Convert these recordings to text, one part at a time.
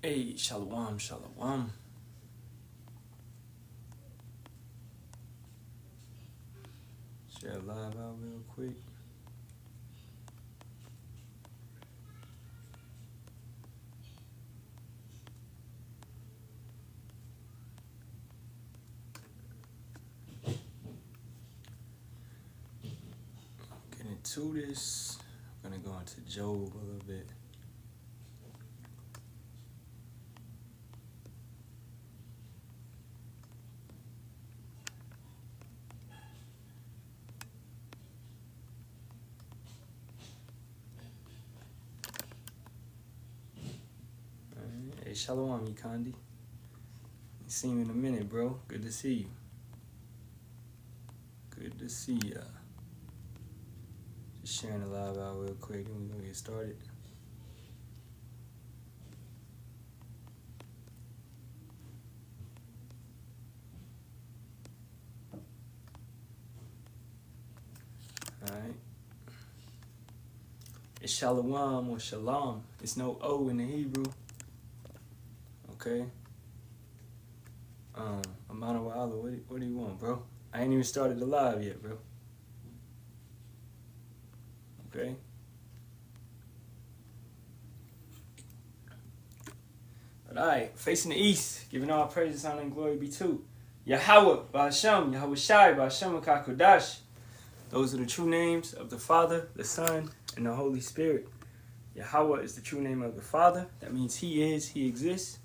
Hey, Shalawam, Shalawam. Share live out real quick. Get into this. I'm gonna go into Job a little bit. Hey, Shalawam, Yikandi. You seen me in a minute, bro. Good to see you. Good to see ya. Just sharing the live out real quick, and we're gonna get started. Alright. It's Shalawam or Shalom. It's no O in the Hebrew. Okay. Amount of Allah, what do you want, bro? I ain't even started the live yet, bro. Okay. But alright, facing the east, giving all praises, honor, and glory be to Yahawah, Bahasham, Yahawashi, Bahasham, Kakodash. Those are the true names of the Father, the Son, and the Holy Spirit. Yahawah is the true name of the Father. That means He is, He exists.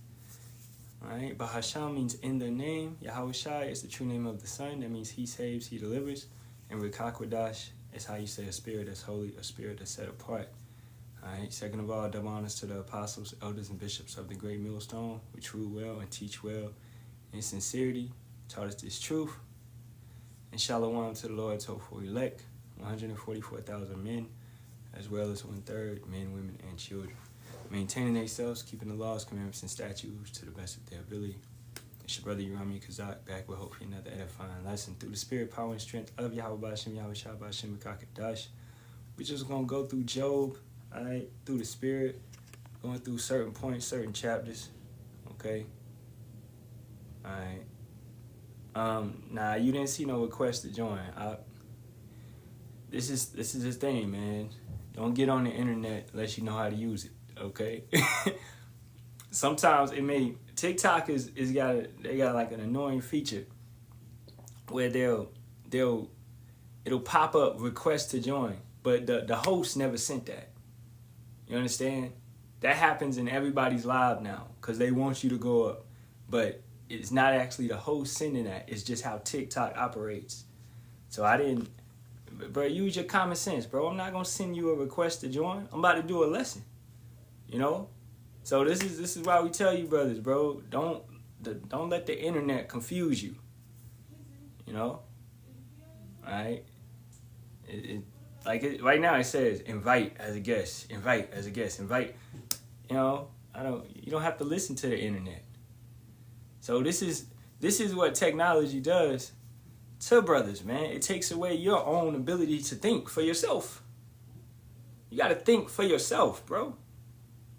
Alright, Bahasham means in the name. Yahawashi is the true name of the Son. That means He saves, He delivers. And Rikakwadash is how you say a spirit that's holy, a spirit that's set apart. Alright, second of all, double honors to the apostles, elders, and bishops of the great millstone, which rule well and teach well in sincerity, taught us this truth. And Shalawam to the Lord's hopeful elect, 144,000 men, as well as 1/3 men, women, and children. Maintaining themselves, keeping the laws, commandments, and statutes to the best of their ability. It's your brother Yerami Kazak, back with hopefully another edifying lesson through the spirit, power, and strength of Yahweh Bahasham, Yahawashi, Bahasham, Kakadash. We're just going to go through Job, alright, through the spirit, going through certain points, certain chapters, okay? Alright. Nah, you didn't see no request to join. This is the thing, man. Don't get on the internet unless you know how to use it. Okay. Sometimes TikTok they got like an annoying feature where it'll pop up request to join, but the host never sent that. You understand? That happens in everybody's live now because they want you to go up, but it's not actually the host sending that. It's just how TikTok operates. So bro, use your common sense, bro. I'm not gonna send you a request to join. I'm about to do a lesson. You know? So this is why we tell you, brothers, bro, don't let the internet confuse you. You know? Alright? Right now it says invite as a guest, invite as a guest, invite. You know, you don't have to listen to the internet. So this is what technology does to brothers, man. It takes away your own ability to think for yourself. You gotta think for yourself, bro.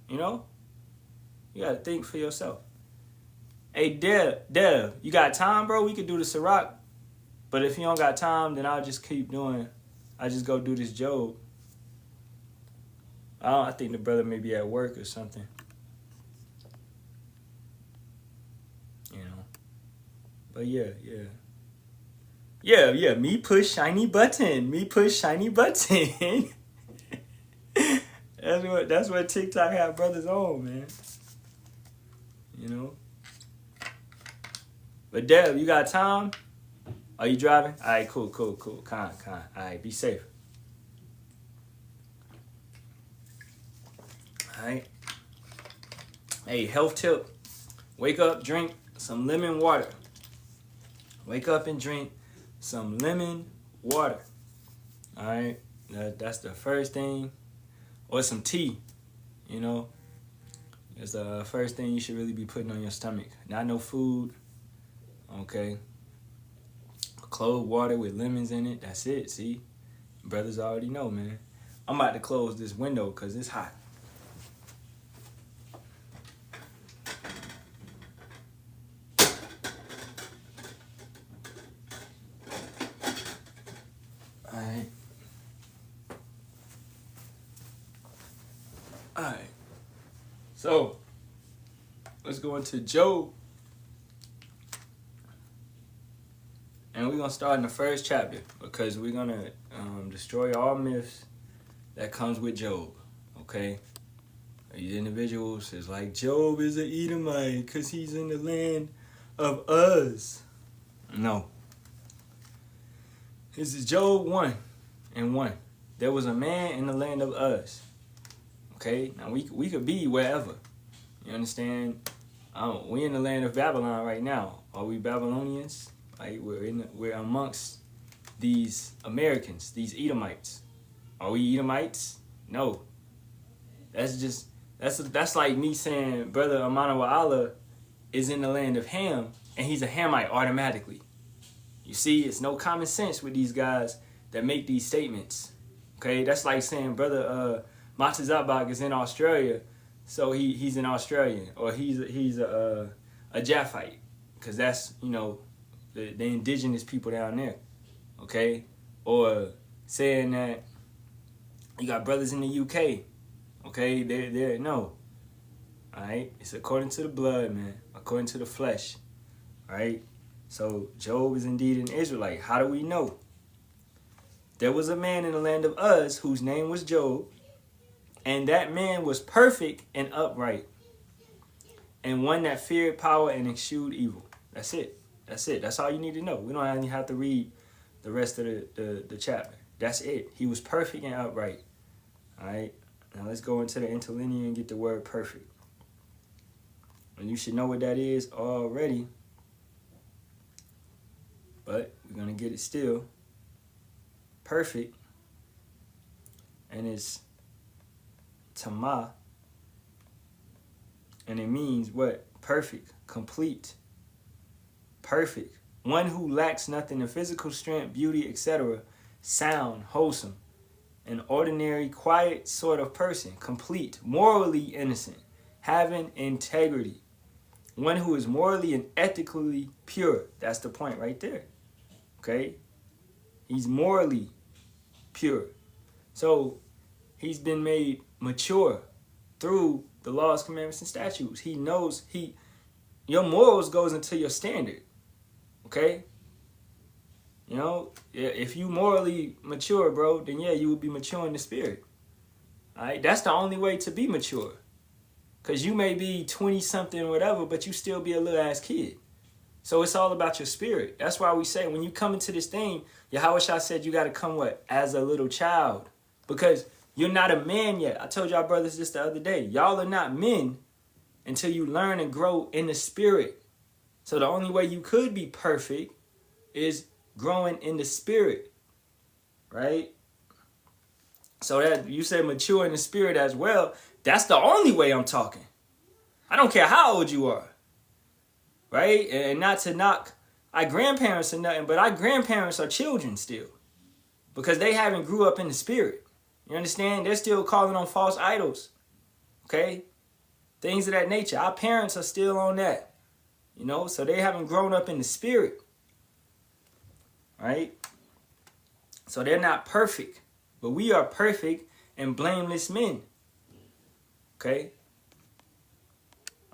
You know? You gotta think for yourself. Hey, Dev, you got time, bro? We could do the Sirach. But if you don't got time, then I'll just go do this Job. I think the brother may be at work or something. You know? But yeah. Yeah, me push shiny button. That's what TikTok have brothers on, man. You know? But Deb, you got time? Are you driving? Alright, cool. Con. Alright, be safe. Alright. Hey, health tip. Wake up, drink some lemon water. Wake up and drink some lemon water. Alright? That's the first thing. Or some tea, you know. It's the first thing you should really be putting on your stomach. Not no food, okay. Cold water with lemons in it, that's it, see. Brothers already know, man. I'm about to close this window because it's hot. Alright. So, let's go into Job. And we're going to start in the first chapter because we're going to destroy all myths that comes with Job. Okay? These individuals is like, Job is an Edomite because he's in the land of Uz. No. This is Job 1:1. There was a man in the land of Uz. Okay? Now, we could be wherever. You understand? We in the land of Babylon right now. Are we Babylonians? Like, we're amongst these Americans, these Edomites. Are we Edomites? No. That's like me saying Brother Amana is in the land of Ham, and he's a Hamite automatically. You see, it's no common sense with these guys that make these statements. Okay, that's like saying Brother Matazabak is in Australia, so he's an Australian, or he's a Japhite, because that's, you know, the indigenous people down there. Okay, or saying that you got brothers in the UK. Okay, they're no. Alright, it's according to the blood, man, according to the flesh. Alright, so Job is indeed an Israelite. How do we know? There was a man in the land of Uz whose name was Job, and that man was perfect and upright, and one that feared power and eschewed evil. That's it. That's it. That's all you need to know. We don't even have to read the rest of the chapter. That's it. He was perfect and upright. Alright, now let's go into the interlinear and get the word perfect. And you should know what that is already, but we're going to get it still. Perfect, and it's Tama, and it means what? Perfect, complete, perfect. One who lacks nothing in physical strength, beauty, etc. Sound, wholesome, an ordinary, quiet sort of person, complete, morally innocent, having integrity. One who is morally and ethically pure. That's the point right there. Okay? He's morally pure. So he's been made mature through the laws, commandments, and statutes. He knows your morals goes into your standard. Okay? You know, if you morally mature, bro, then yeah, you will be mature in the spirit. Alright? That's the only way to be mature. Because you may be 20-something or whatever, but you still be a little-ass kid. So it's all about your spirit. That's why we say when you come into this thing, Yahawashi said you got to come what? As a little child. Because you're not a man yet. I told y'all brothers this the other day. Y'all are not men until you learn and grow in the spirit. So the only way you could be perfect is growing in the spirit. Right? So that you said mature in the spirit as well. That's the only way I'm talking. I don't care how old you are. Right? And not to knock our grandparents or nothing, but our grandparents are children still. Because they haven't grew up in the spirit. You understand? They're still calling on false idols. Okay? Things of that nature. Our parents are still on that. You know? So they haven't grown up in the spirit. Right? So they're not perfect. But we are perfect and blameless men. Okay?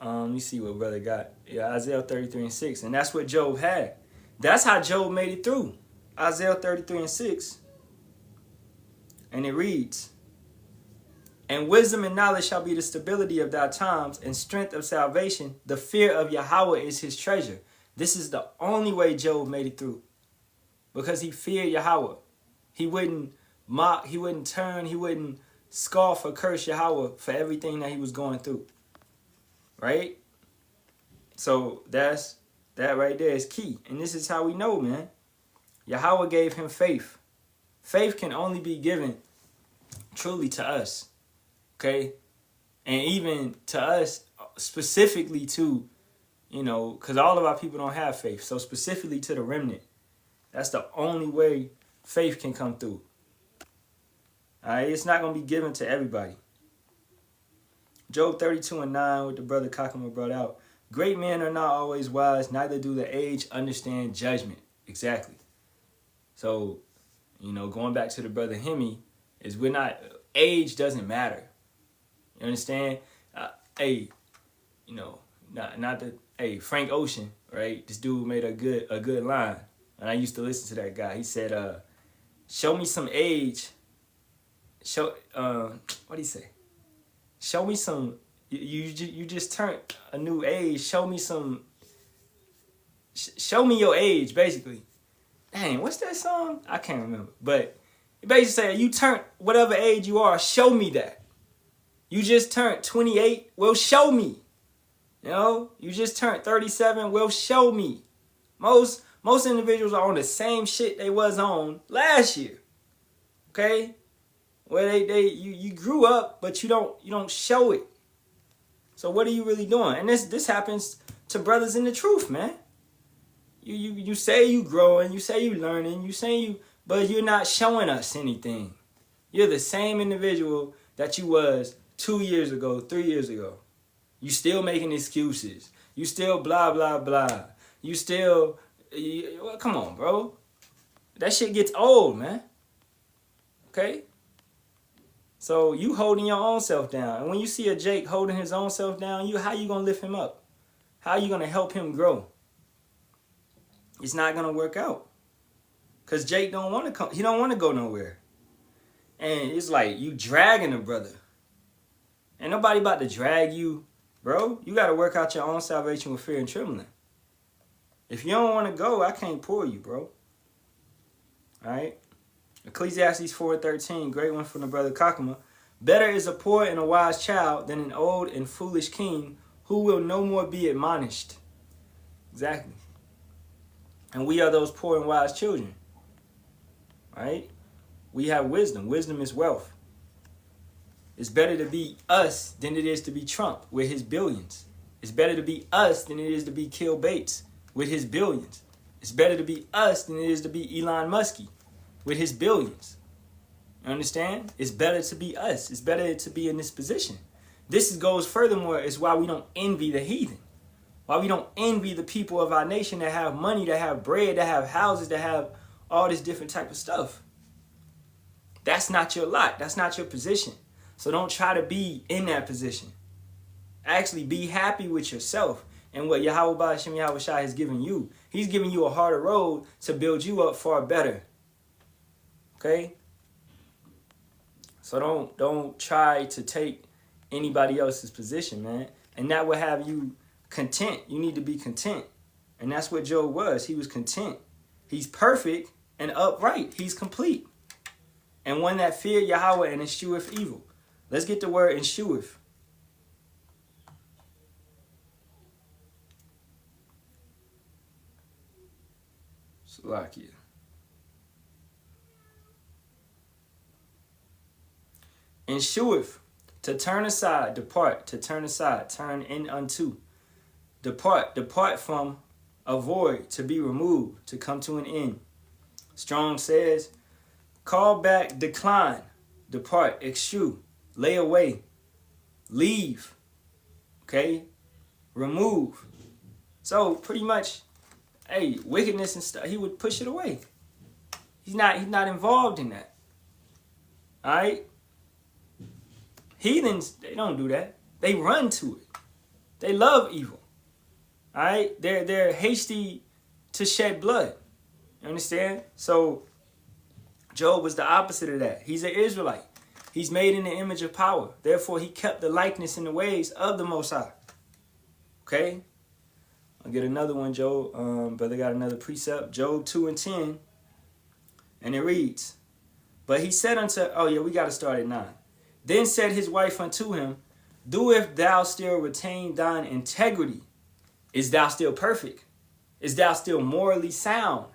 Let me see what brother got. Yeah, Isaiah 33:6. And that's what Job had. That's how Job made it through. Isaiah 33:6. And it reads, and wisdom and knowledge shall be the stability of thy times, and strength of salvation. The fear of Yahawah is his treasure. This is the only way Job made it through. Because he feared Yahawah. He wouldn't mock, he wouldn't turn, he wouldn't scoff or curse Yahawah for everything that he was going through. Right? So that right there is key. And this is how we know, man. Yahawah gave him faith. Faith can only be given truly to us. Okay? And even to us, specifically to, you know, because all of our people don't have faith. So specifically to the remnant. That's the only way faith can come through. Alright? It's not going to be given to everybody. Job 32:9, what the brother Kakama brought out. Great men are not always wise, neither do the aged understand judgment. Exactly. So, you know, going back to the brother Hemi, is age doesn't matter. You You understand? Hey, you know, not the hey Frank Ocean, right? This dude made a good line, and I used to listen to that guy. He said, "Show me some age. What do he say? Show me some. You just turned a new age. Show me some. Show me your age, basically." Dang, what's that song? I can't remember, but it basically said, "You turned whatever age you are. Show me that. You just turned 28. Well, show me. You know, you just turned 37. Well, show me." Most individuals are on the same shit they was on last year. Okay, where you grew up, but you don't show it. So what are you really doing? And this happens to brothers in the truth, man. You say you growing, you say you learning, but you're not showing us anything. You're the same individual that you was 2 years ago, 3 years ago. You still making excuses. You still blah, blah, blah. You still, well, come on, bro. That shit gets old, man. Okay? So you holding your own self down. And when you see a Jake holding his own self down, how you going to lift him up? How you going to help him grow? It's not going to work out. Because Jake don't want to come. He don't want to go nowhere. And it's like you dragging a brother. Ain't nobody about to drag you, bro. You got to work out your own salvation with fear and trembling. If you don't want to go, I can't pull you, bro. All right? Ecclesiastes 4:13, great one from the brother Kakuma. Better is a poor and a wise child than an old and foolish king who will no more be admonished. Exactly. And we are those poor and wise children. Right? We have wisdom. Wisdom is wealth. It's better to be us than it is to be Trump with his billions. It's better to be us than it is to be Kill Bates with his billions. It's better to be us than it is to be Elon Musk with his billions. You understand? It's better to be us. It's better to be in this position. This goes furthermore, is why we don't envy the heathen. Why we don't envy the people of our nation that have money, that have bread, that have houses, that have all this different type of stuff. That's not your lot. That's not your position. So don't try to be in that position. Actually, be happy with yourself and what Yahawah Bahasham Yahawashi has given you. He's giving you a harder road to build you up far better. Okay? So don't try to take anybody else's position, man. And that will have you content. You need to be content. And that's what Job was. He was content. He's perfect and upright. He's complete. And one that feared Yahawah and escheweth evil. Let's get the word escheweth. Salakia. Escheweth, to turn aside, depart, to turn aside, turn in unto. Depart from, avoid, to be removed, to come to an end. Strong says, call back, decline, depart, eschew, lay away, leave, okay, remove. So pretty much, hey, wickedness and stuff, he would push it away. He's not involved in that. All right? Heathens, they don't do that. They run to it. They love evil. All right? They're hasty to shed blood. You understand? So Job was the opposite of that. He's an Israelite. He's made in the image of power. Therefore, he kept the likeness and the ways of the Most High. Okay? I'll get another one, Job. Brother got another precept. Job 2:10. And it reads, but he said unto, oh yeah, we got to start at 9. Then said his wife unto him, do if thou still retain thine integrity. Is thou still perfect? Is thou still morally sound?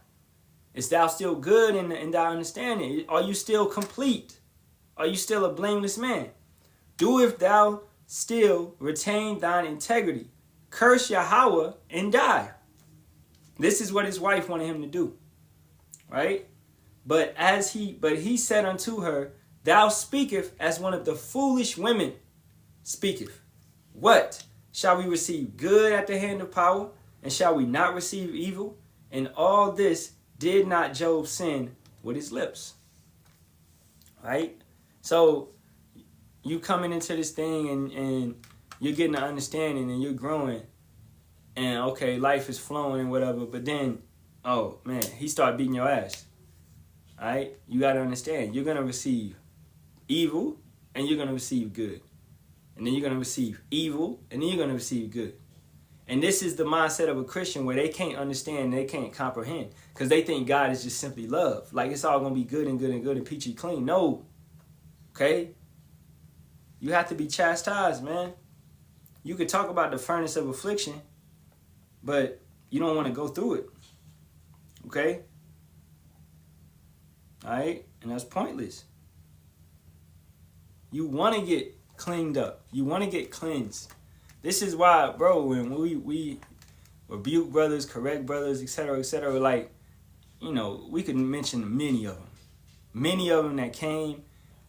Is thou still good in thy understanding? Are you still complete? Are you still a blameless man? Do if thou still retain thine integrity. Curse Yahawah and die. This is what his wife wanted him to do. Right? But he said unto her, thou speaketh as one of the foolish women speaketh. What? Shall we receive good at the hand of power? And shall we not receive evil? And all this did not Job sin with his lips. Right? So, you coming into this thing and you're getting an understanding and you're growing. And, okay, life is flowing and whatever. But then, oh, man, he started beating your ass. All right? You got to understand. You're going to receive evil and you're going to receive good. And then you're going to receive evil and then you're going to receive good. And this is the mindset of a Christian where they can't understand, they can't comprehend. Because they think God is just simply love. Like it's all going to be good and good and good and peachy clean. No. Okay? You have to be chastised, man. You could talk about the furnace of affliction, but you don't want to go through it. Okay? Alright? And that's pointless. You want to get cleaned up. You want to get cleansed. This is why, bro, when we rebuke brothers, correct brothers, etc., like, you know, we could mention many of them. Many of them that came,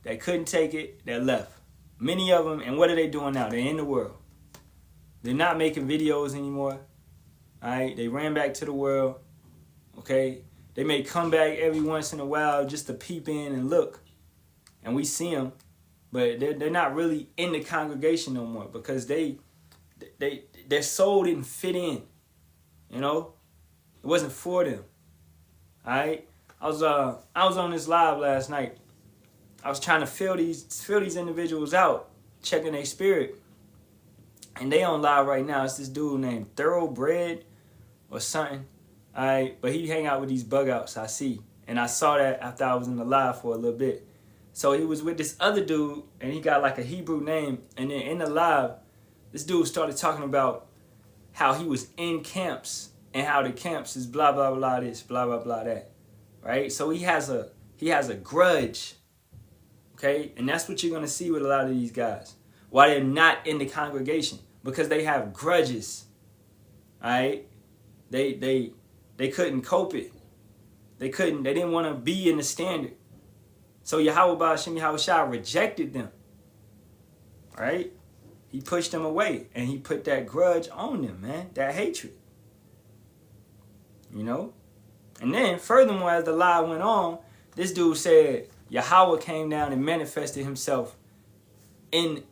that couldn't take it, that left. Many of them, and what are they doing now? They're in the world. They're not making videos anymore. All right? They ran back to the world. Okay? They may come back every once in a while just to peep in and look. And we see them. But they're not really in the congregation no more because their soul didn't fit in. You know? It wasn't for them. All right? I was on this live last night. I was trying to feel these individuals out, checking their spirit. And they on live right now. It's this dude named Thoroughbred or something. All right, but he hang out with these bug outs, I see. And I saw that after I was in the live for a little bit. So he was with this other dude, and he got like a Hebrew name. And then in the live, this dude started talking about how he was in camps and how the camps is blah, blah, blah, this, blah, blah, blah, that. Right? So he has a grudge. Okay? And that's what you're going to see with a lot of these guys. Why they're not in the congregation. Because they have grudges. Alright? They couldn't cope it. They didn't want to be in the standard. So Yahawah Bahasham Yahawashi rejected them. Alright? He pushed them away. And he put that grudge on them, man. That hatred. You know? And then, furthermore, as the lie went on, this dude said Yahawah came down and manifested himself in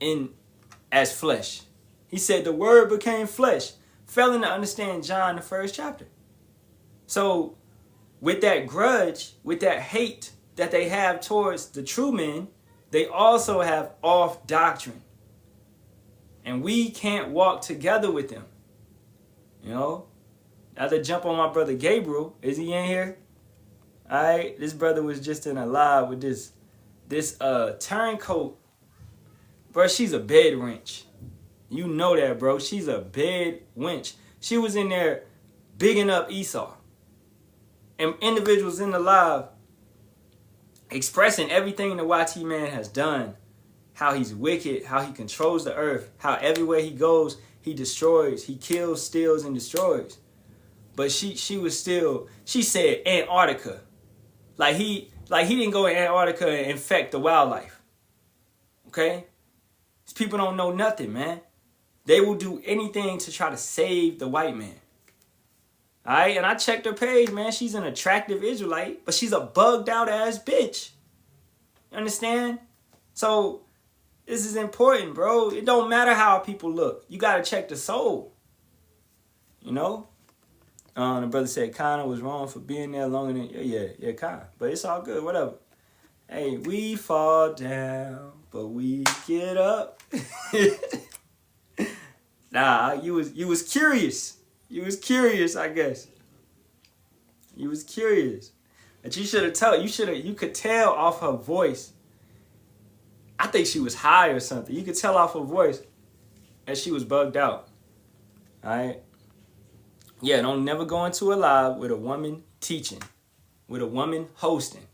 as flesh. He said the word became flesh, failing to understand John, the 1st chapter. So, with that grudge, with that hate that they have towards the true men, they also have off doctrine. And we can't walk together with them. You know? I had to jump on my brother Gabriel. Is he in here? Alright, this brother was just in a live with this turncoat. Bro, she's a bed wench. You know that, bro. She's a bed wench. She was in there bigging up Esau. And individuals in the live expressing everything the YT man has done. How he's wicked, how he controls the earth, how everywhere he goes, he destroys, he kills, steals, and destroys. But she said Antarctica. Like he didn't go to Antarctica and infect the wildlife. Okay? These people don't know nothing, man. They will do anything to try to save the white man. Alright? And I checked her page, man. She's an attractive Israelite, but she's a bugged out ass bitch. You understand? So, this is important, bro. It don't matter how people look. You gotta check the soul. You know? The brother said Connor was wrong for being there longer than... Yeah, Connor. But it's all good, whatever. Hey, we fall down, but we get up. Nah, you was curious. You was curious, I guess. You was curious. But you should have told... You could tell off her voice. I think she was high or something. You could tell off her voice that she was bugged out. Alright? Yeah, don't never go into a live with a woman teaching, with a woman hosting.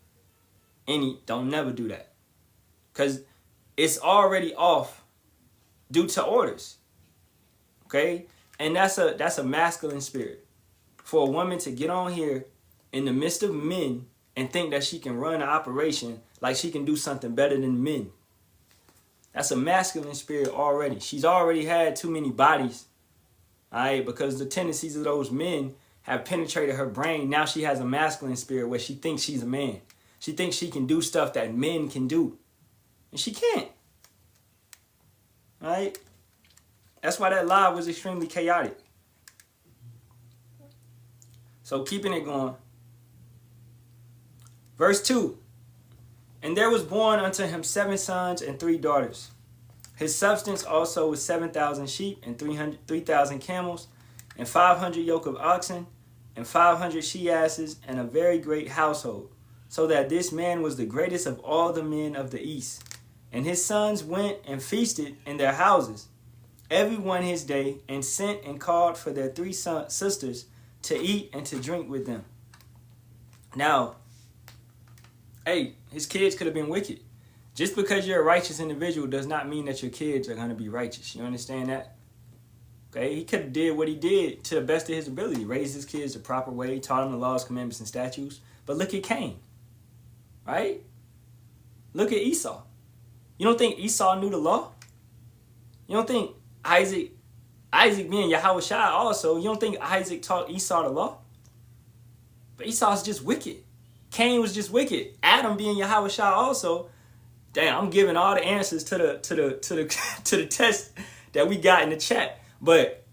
Don't never do that. Because it's already off due to orders. Okay? And that's a masculine spirit. For a woman to get on here in the midst of men and think that she can run an operation like she can do something better than men. That's a masculine spirit already. She's already had too many bodies. Alright, because the tendencies of those men have penetrated her brain. Now she has a masculine spirit where she thinks she's a man. She thinks she can do stuff that men can do. And she can't. Right? That's why that lie was extremely chaotic. So keeping it going. Verse 2. And there was born unto him 7 sons and 3 daughters. His substance also was 7,000 sheep and 3,000 camels, and 500 yoke of oxen, and 500 she-asses, and a very great household, so that this man was the greatest of all the men of the east. And his sons went and feasted in their houses, every one his day, and sent and called for their 3 sisters to eat and to drink with them. Now, hey, his kids could have been wicked. Just because you're a righteous individual does not mean that your kids are going to be righteous. You understand that? Okay, he could have did what he did to the best of his ability. Raised his kids the proper way, taught them the laws, commandments, and statutes. But look at Cain. Right? Look at Esau. You don't think Esau knew the law? You don't think Isaac being Yahawashi also, you don't think Isaac taught Esau the law? But Esau's just wicked. Cain was just wicked. Adam being Yahawashi also. Damn, I'm giving all the answers to the test that we got in the chat. But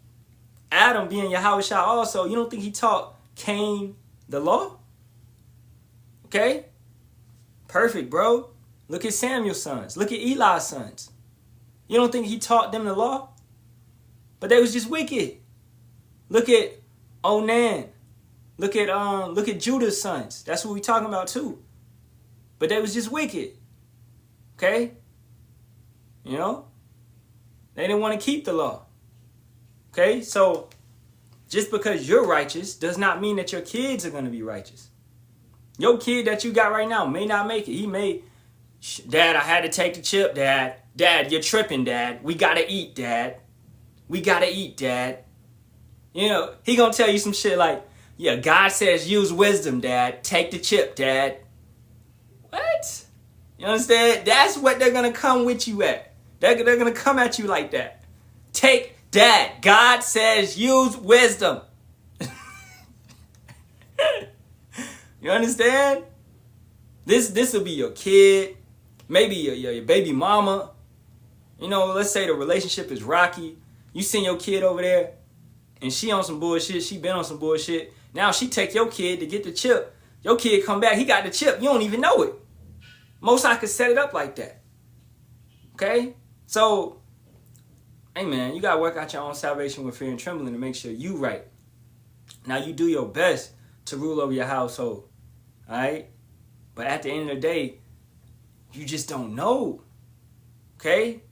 Adam being Yahawashi also, you don't think he taught Cain the law? Okay? Perfect, bro. Look at Samuel's sons. Look at Eli's sons. You don't think he taught them the law? But they was just wicked. Look at Onan. Look at Judah's sons. That's what we talking about too. But they was just wicked. Okay? You know? They didn't want to keep the law. Okay? So, just because you're righteous does not mean that your kids are going to be righteous. Your kid that you got right now may not make it. He may, Dad, I had to take the chip, Dad. Dad, you're tripping, Dad. We got to eat, Dad. We got to eat, Dad. You know, he going to tell you some shit like, yeah, God says use wisdom, Dad. Take the chip, Dad. What? You understand? That's what they're going to come with you at. They're going to come at you like that. Take, Dad, God says use wisdom. You understand? This will be your kid, maybe your baby mama. You know, let's say the relationship is rocky. You send your kid over there, and she on some bullshit. She been on some bullshit. Now she take your kid to get the chip. Your kid come back, he got the chip. You don't even know it. Most I could set it up like that. Okay? So, hey man, you got to work out your own salvation with fear and trembling to make sure you right. Now you do your best to rule over your household. All right? But at the end of the day, you just don't know. Okay?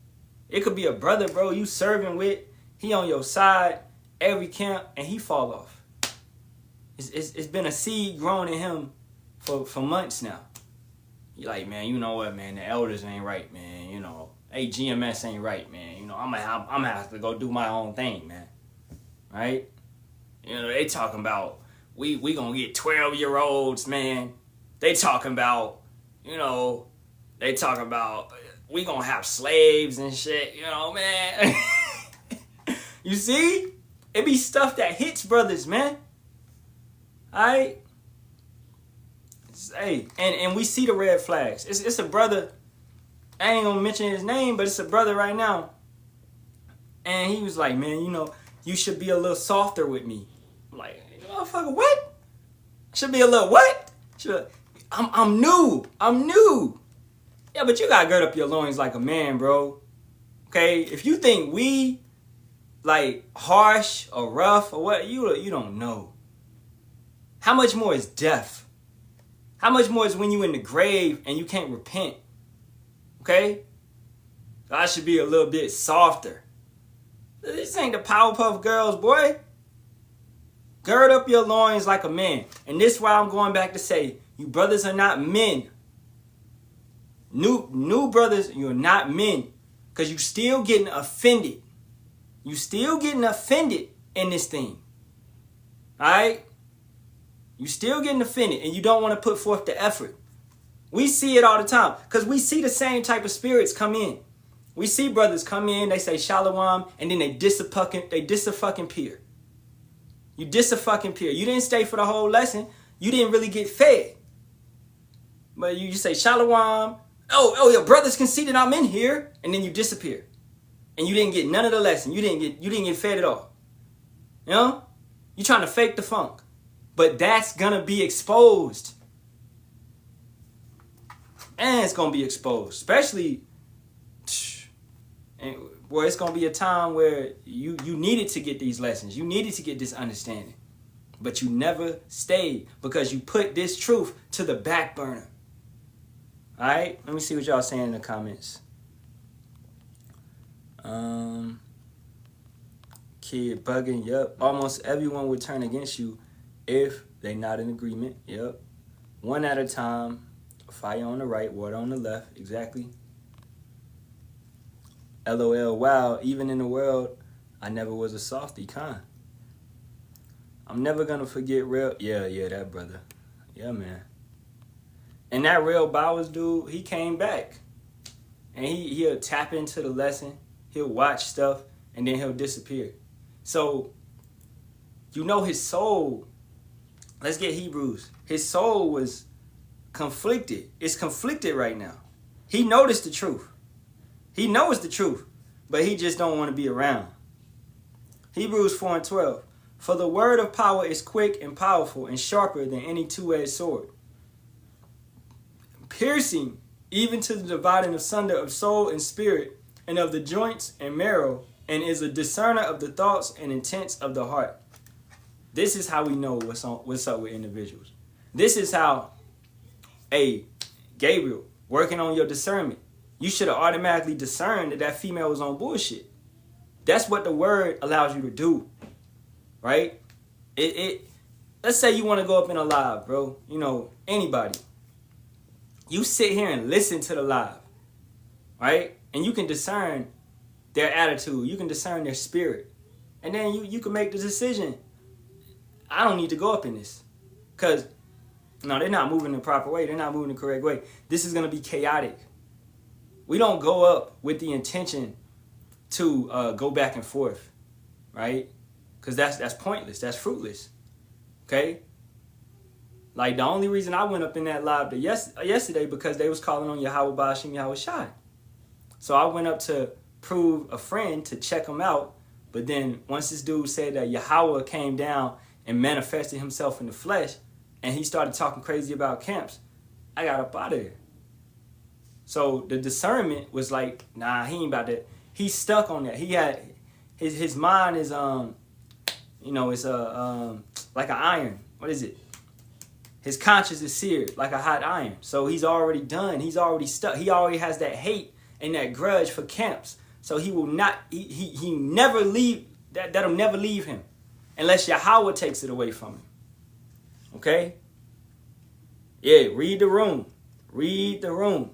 It could be a brother, bro, you serving with. He on your side every camp, and he fall off. It's been a seed growing in him for months now. You're like, man, you know what, man? The elders ain't right, man. You know, hey, GMS ain't right, man. You know, I'm gonna have to go do my own thing, man. Right? You know, they talking about we gonna get 12-year-olds, man. They talking about, you know, they talking about we gonna have slaves and shit. You know, man. You see? It be stuff that hits brothers, man. Alright? Hey, and we see the red flags. It's a brother, I ain't gonna mention his name, but it's a brother right now. And he was like, man, you know, you should be a little softer with me. I'm like, motherfucker, what? Should be a little what? I'm new. Yeah, but you gotta gird up your loins like a man, bro. Okay? If you think we like harsh or rough or what, you don't know. How much more is death? How much more is when you in the grave and you can't repent? Okay? I should be a little bit softer. This ain't the Powerpuff Girls, boy. Gird up your loins like a man. And this is why I'm going back to say, you brothers are not men. New brothers, you're not men. Because you still getting offended. You still getting offended in this thing. Alright? You still getting offended and you don't want to put forth the effort. We see it all the time because we see the same type of spirits come in. We see brothers come in, they say Shalawam, and then they diss a fucking peer. You diss a fucking peer. You didn't stay for the whole lesson. You didn't really get fed. But you say Shalawam. Oh, your brothers can see that I'm in here, and then you disappear. and you didn't get none of the lesson. You didn't get fed at all. You know? You're trying to fake the funk. But that's gonna be exposed. And it's gonna be exposed. Especially, and boy, it's gonna be a time where you needed to get these lessons. You needed to get this understanding. But you never stayed because you put this truth to the back burner. Alright? Let me see what y'all saying in the comments. Kid bugging, yep. Almost everyone would turn against you if they not in agreement. Yep. One at a time. Fire on the right, water on the left. Exactly. LOL, wow. Even in the world, I never was a softie, kind. I'm never gonna forget real. Yeah, that brother. Yeah, man. And that real Bowers dude, he came back. And he'll tap into the lesson. He'll watch stuff. And then he'll disappear. So, you know his soul. Let's get Hebrews. His soul was conflicted. It's conflicted right now. He noticed the truth. He knows the truth. But he just don't want to be around. Hebrews 4:12. For the word of power is quick and powerful and sharper than any two-edged sword, piercing even to the dividing asunder of soul and spirit and of the joints and marrow, and is a discerner of the thoughts and intents of the heart. This is how we know what's up with individuals. This is how, Gabriel, working on your discernment, you should have automatically discerned that female was on bullshit. That's what the word allows you to do. Right? Let's say you want to go up in a live, bro. You know, anybody. You sit here and listen to the live. Right? And you can discern their attitude. You can discern their spirit. And then you can make the decision. I don't need to go up in this. Because, no, they're not moving the proper way. They're not moving the correct way. This is going to be chaotic. We don't go up with the intention to go back and forth. Right? Because that's pointless. That's fruitless. Okay? Like, the only reason I went up in that live yesterday because they was calling on Yahawah, Bahasham, Yahawashi. So I went up to prove a friend to check him out. But then once this dude said that Yahawah came down and manifested himself in the flesh, and he started talking crazy about camps, I got up out of there. So the discernment was like, nah, he ain't about that. He's stuck on that. He had his mind is it's like an iron. What is it? His conscience is seared like a hot iron. So he's already done. He's already stuck. He already has that hate and that grudge for camps. So he will not. He never leave. That'll never leave him, unless Yahawah takes it away from him. Okay. Yeah. Read the room. Read the room.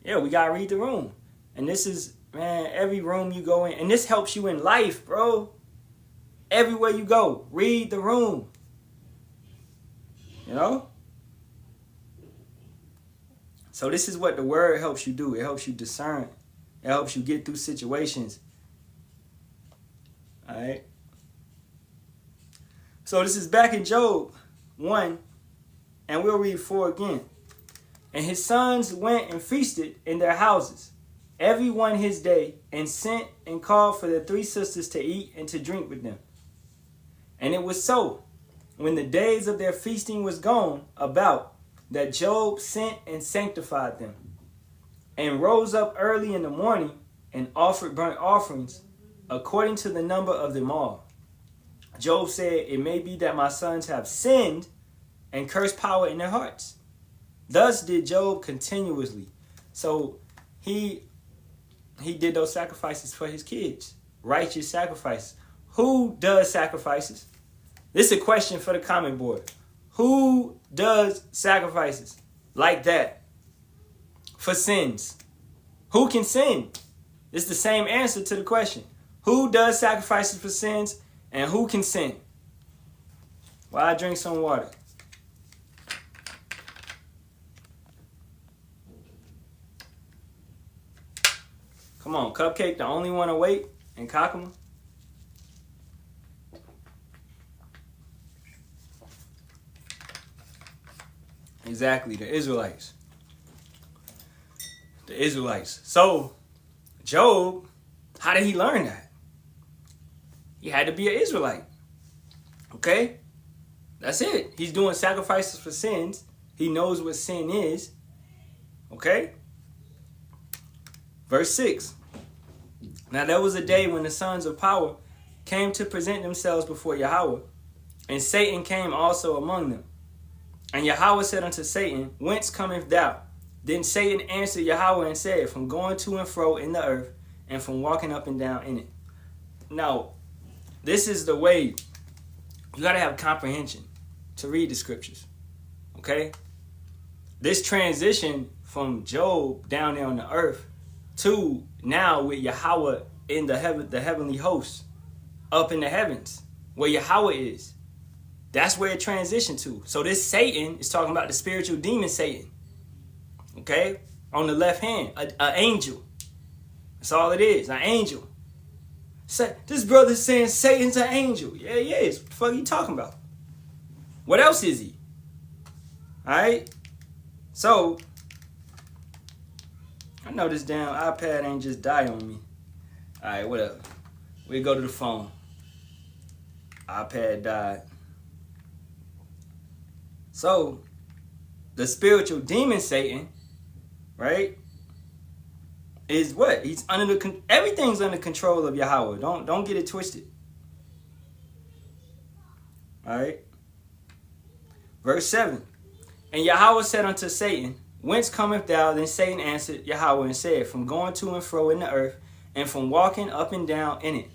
Yeah, we gotta read the room. And this is, man, every room you go in, and this helps you in life, bro. Everywhere you go, read the room. You know? So this is what the word helps you do. It helps you discern. It helps you get through situations. All right? So this is back in Job 1, and we'll read 4 again. And his sons went and feasted in their houses, every one his day, and sent and called for their 3 sisters to eat and to drink with them. And it was so, when the days of their feasting was gone about, that Job sent and sanctified them, and rose up early in the morning, and offered burnt offerings, according to the number of them all. Job said, it may be that my sons have sinned, and cursed power in their hearts. Thus did Job continuously. So he did those sacrifices for his kids. Righteous sacrifices. Who does sacrifices? This is a question for the comment board. Who does sacrifices like that for sins? Who can sin? It's the same answer to the question. Who does sacrifices for sins and who can sin? While I drink some water. Come on, Cupcake, the only one awake, and Kakuma. Exactly, the Israelites. The Israelites. So, Job, How did he learn that? He had to be an Israelite. Okay? That's it. He's doing sacrifices for sins. He knows what sin is. Okay? Verse 6. Now there was a day when the sons of power came to present themselves before Yahawah, and Satan came also among them. And Yahawah said unto Satan, Whence cometh thou? Then Satan answered Yahawah and said, From going to and fro in the earth, and from walking up and down in it. Now, this is the way you got to have comprehension to read the scriptures. Okay? This transition from Job down there on the earth to now with Yahawah in the heavenly host up in the heavens where Yahawah is. That's where it transitioned to. So this Satan is talking about the spiritual demon Satan. Okay? On the left hand, an angel. That's all it is, an angel. This brother's saying Satan's an angel. Yeah, he is. What the fuck are you talking about? What else is he? Alright? So, I know this damn iPad ain't just die on me. Alright, whatever. We go to the phone. iPad died. So, the spiritual demon Satan, right, is what? He's under everything's under control of Yahawah. Don't get it twisted. All right. Verse 7. And Yahawah said unto Satan, Whence cometh thou? Then Satan answered Yahawah and said, From going to and fro in the earth, and from walking up and down in it.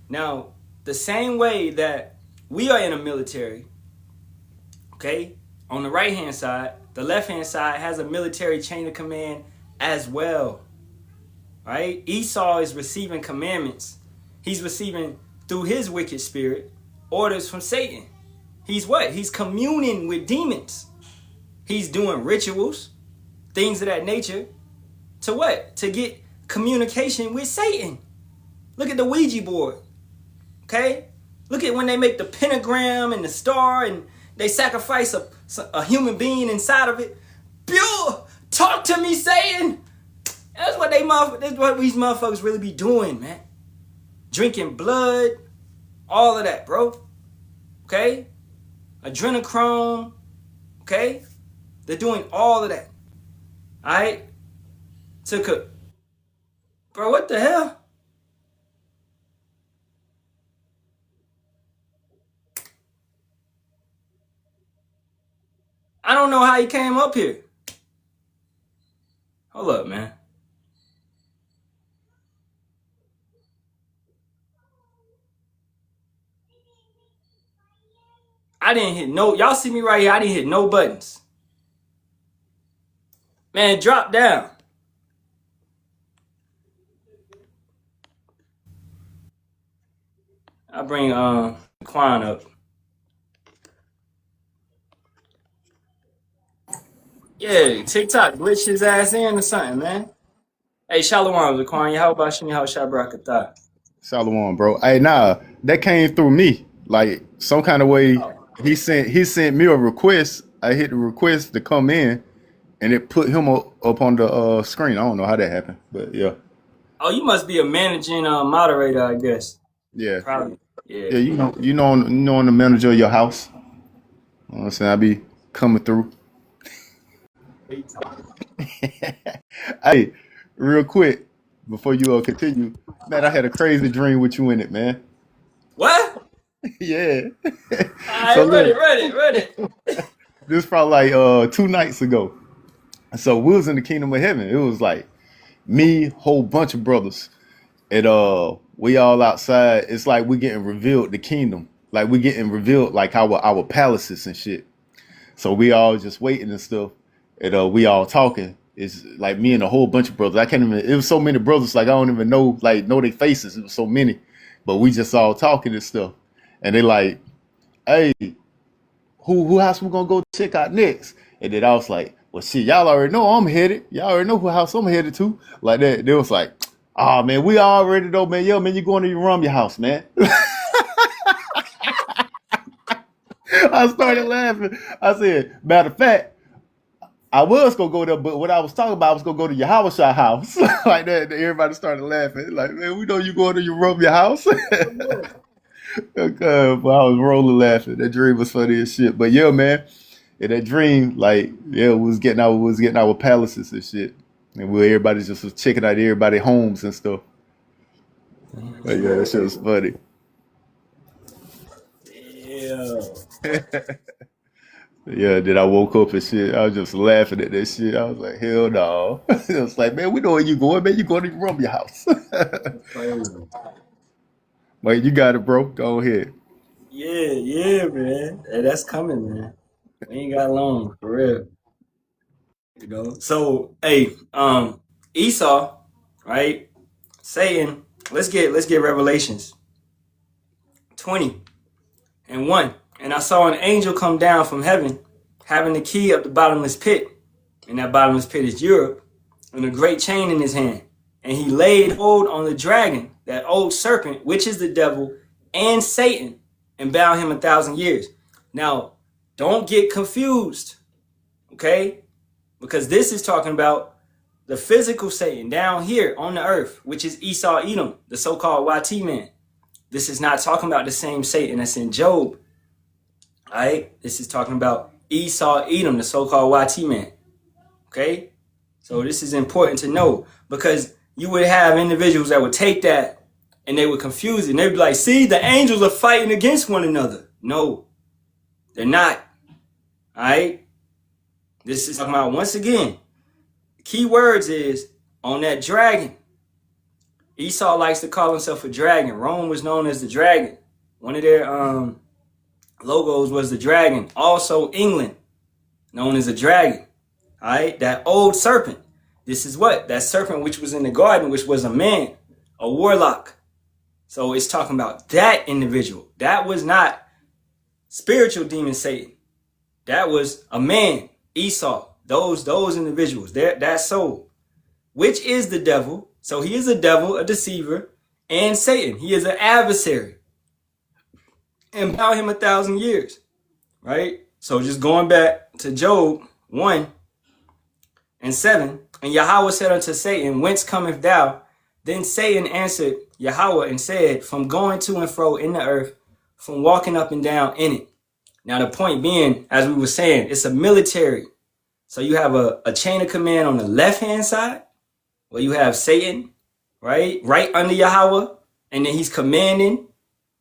Now, the same way that we are in a military, okay, on the right hand side, the left hand side has a military chain of command as well. Right? Esau is receiving commandments. He's receiving, through his wicked spirit, orders from Satan. He's what? He's communing with demons. He's doing rituals, things of that nature. To what? To get communication with Satan. Look at the Ouija board. Okay? Look at when they make the pentagram and the star and they sacrifice a human being inside of it. Pure! Talk to me, Satan! That's what these motherfuckers really be doing, man. Drinking blood, all of that, bro. Okay? Adrenochrome. Okay? They're doing all of that. Alright? Bro, what the hell? I don't know how he came up here. Hold up, man. I didn't hit no, y'all see me right here, I didn't hit no buttons. Man, drop down. I bring Quan up. Yeah, TikTok glitched his ass in or something, man. Hey, Shalawam, Zaquan, Bahasham, Yahawashi, Barak. Shalawam, bro. Hey, nah, that came through me. Like some kind of way, he sent me a request. I hit the request to come in, and it put him up on the screen. I don't know how that happened, but yeah. Oh, you must be a managing moderator, I guess. Yeah. Probably. Yeah. Yeah, you know, I'm the manager of your house. You know what I'm saying? I be coming through. Hey, real quick before you continue, man, I had a crazy dream with you in it, man. What? Yeah. I So read look, it. this probably like 2 nights ago. So we was in the kingdom of heaven. It was like me, whole bunch of brothers, and we all outside. It's like we getting revealed the kingdom, like we getting revealed like our palaces and shit. So we all just waiting and stuff, and we all talking. It's like me and a whole bunch of brothers. I can't even. It was so many brothers. Like I don't even know their faces. It was so many, but we just all talking and stuff. And they like, hey, who house we gonna go check out next? And then I was like, well, shit, y'all already know I'm headed. Y'all already know who house I'm headed to. Like that. They was like, oh man, we already know, man. Yo, man, you going to your Rummy house, man. I started laughing. I said, matter of fact, I was gonna go there, but what I was talking about, I was gonna go to Yahawashi house. Like that. Everybody started laughing. Like, man, we know you going to your house. Okay, but I was rolling laughing. That dream was funny as shit. But yeah, man, in that dream, like, yeah, we was getting our palaces and shit. And everybody just was checking out everybody homes and stuff. But yeah, that shit was funny. Yeah. Yeah, then I woke up and shit. I was just laughing at that shit. I was like, hell no. It was like, man, we know where you going, man. You going to your house. Crazy. Wait, you got it, bro. Go ahead. Yeah, man. Hey, that's coming, man. We ain't got long, for real. So, hey, Esau, right? Saying, let's get Revelations 20:1. And I saw an angel come down from heaven, having the key of the bottomless pit, and that bottomless pit is Europe, and a great chain in his hand. And he laid hold on the dragon, that old serpent, which is the devil and Satan, and bound him 1,000 years. Now, don't get confused, okay? Because this is talking about the physical Satan down here on the earth, which is Esau Edom, the so-called YT man. This is not talking about the same Satan that's in Job. All right? This is talking about Esau Edom, the so-called YT man. Okay? So this is important to know, because you would have individuals that would take that and they would confuse it. And they'd be like, see, the angels are fighting against one another. No, they're not. All right? This is talking about, once again, the key words is on that dragon. Esau likes to call himself a dragon. Rome was known as the dragon. One of their logos was the dragon. Also England, known as a dragon. All right, that old serpent. This is what? That serpent which was in the garden, which was a man, a warlock. So it's talking about that individual. That was not spiritual demon Satan. That was a man, Esau. Those individuals, that soul, which is the devil. So he is a devil, a deceiver, and Satan. He is an adversary. And bound him 1,000 years. Right? So just going back to Job 1:7. And Yahawah said unto Satan, whence cometh thou? Then Satan answered Yahawah and said, from going to and fro in the earth, from walking up and down in it. Now the point being, as we were saying, it's a military. So you have a chain of command on the left-hand side, where you have Satan, right under Yahawah, and then he's commanding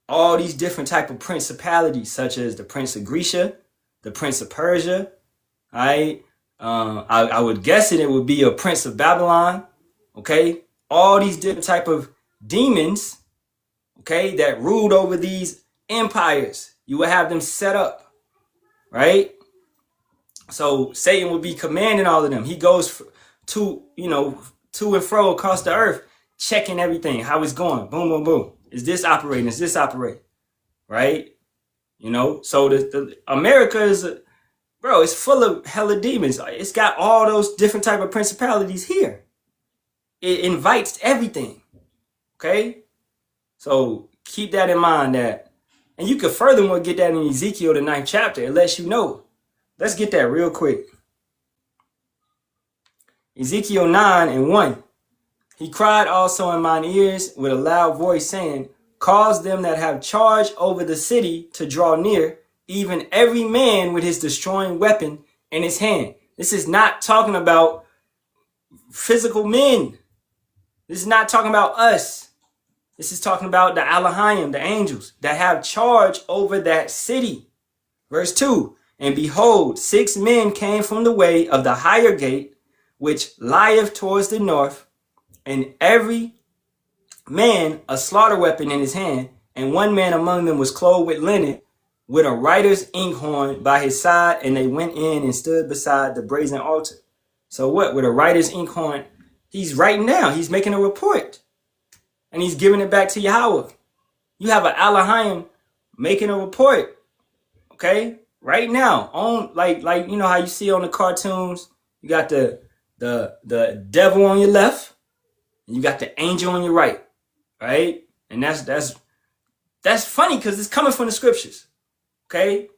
all these different type of principalities, such as the Prince of Grecia, the Prince of Persia, right? I would guess it would be a Prince of Babylon, okay? All these different type of demons, okay, that ruled over these empires. You would have them set up, right? So Satan would be commanding all of them. He goes to and fro across the earth, checking everything, how it's going. Boom, boom, boom. Is this operating? Is this operating? Right? So the America is, bro, it's full of hella demons. It's got all those different type of principalities here. It invites everything. Okay? So keep that in mind, that, and you could furthermore get that in Ezekiel, the 9th chapter. It lets you know. Let's get that real quick. Ezekiel 9:1. He cried also in mine ears with a loud voice, saying, cause them that have charge over the city to draw near, even every man with his destroying weapon in his hand. This is not talking about physical men. This is not talking about us. This is talking about the Halalyam, the angels that have charge over that city. Verse 2. And behold, 6 men came from the way of the higher gate, which lieth towards the north, and every man a slaughter weapon in his hand, and one man among them was clothed with linen, with a writer's inkhorn by his side, and they went in and stood beside the brazen altar. So what? With a writer's inkhorn, he's writing down, he's making a report, and he's giving it back to Yahawah. You have an Elohim making a report, okay? Right now, on like you know how you see on the cartoons, you got the devil on your left, and you got the angel on your right, right? And that's funny because it's coming from the scriptures, okay?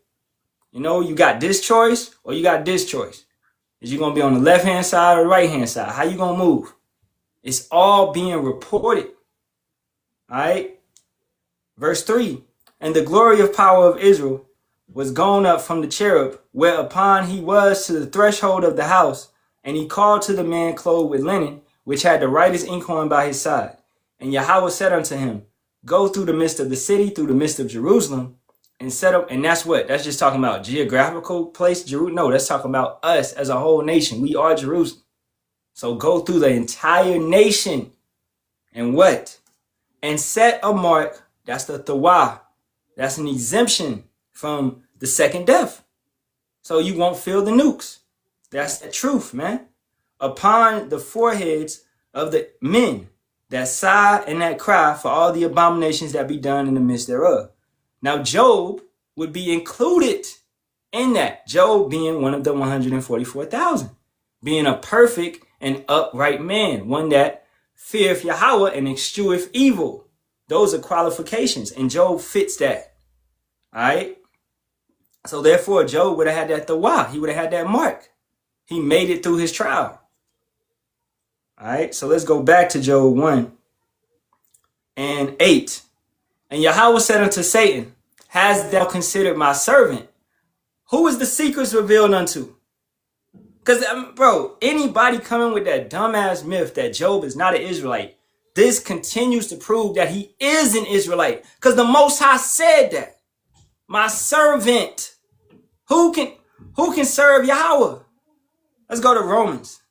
You got this choice or you got this choice. Is you going to be on the left-hand side or the right-hand side? How you going to move? It's all being reported. All right? Verse 3. And the glory of power of Israel was gone up from the cherub, whereupon he was to the threshold of the house. And he called to the man clothed with linen, which had the writer's inkhorn by his side. And Yahawah said unto him, go through the midst of the city, through the midst of Jerusalem, and set up. And that's what? That's just talking about geographical place, Jerusalem. No, that's talking about us as a whole nation. We are Jerusalem. So go through the entire nation. And what? And set a mark. That's the Thawah. That's an exemption from the second death. So you won't feel the nukes. That's the truth, man. Upon the foreheads of the men that sigh and that cry for all the abominations that be done in the midst thereof. Now Job would be included in that. Job being one of the 144,000. Being a perfect and upright man. One that feareth Yahawah and escheweth evil. Those are qualifications. And Job fits that. Alright? So therefore Job would have had that Thawah. He would have had that mark. He made it through his trial. All right, so let's go back to Job 1 and 8. And Yahawah said unto Satan, hast thou considered my servant? Who is the secrets revealed unto? Because, bro, anybody coming with that dumbass myth that Job is not an Israelite, this continues to prove that he is an Israelite. Because the Most High said that. My servant. Who can serve Yahawah? Let's go to Romans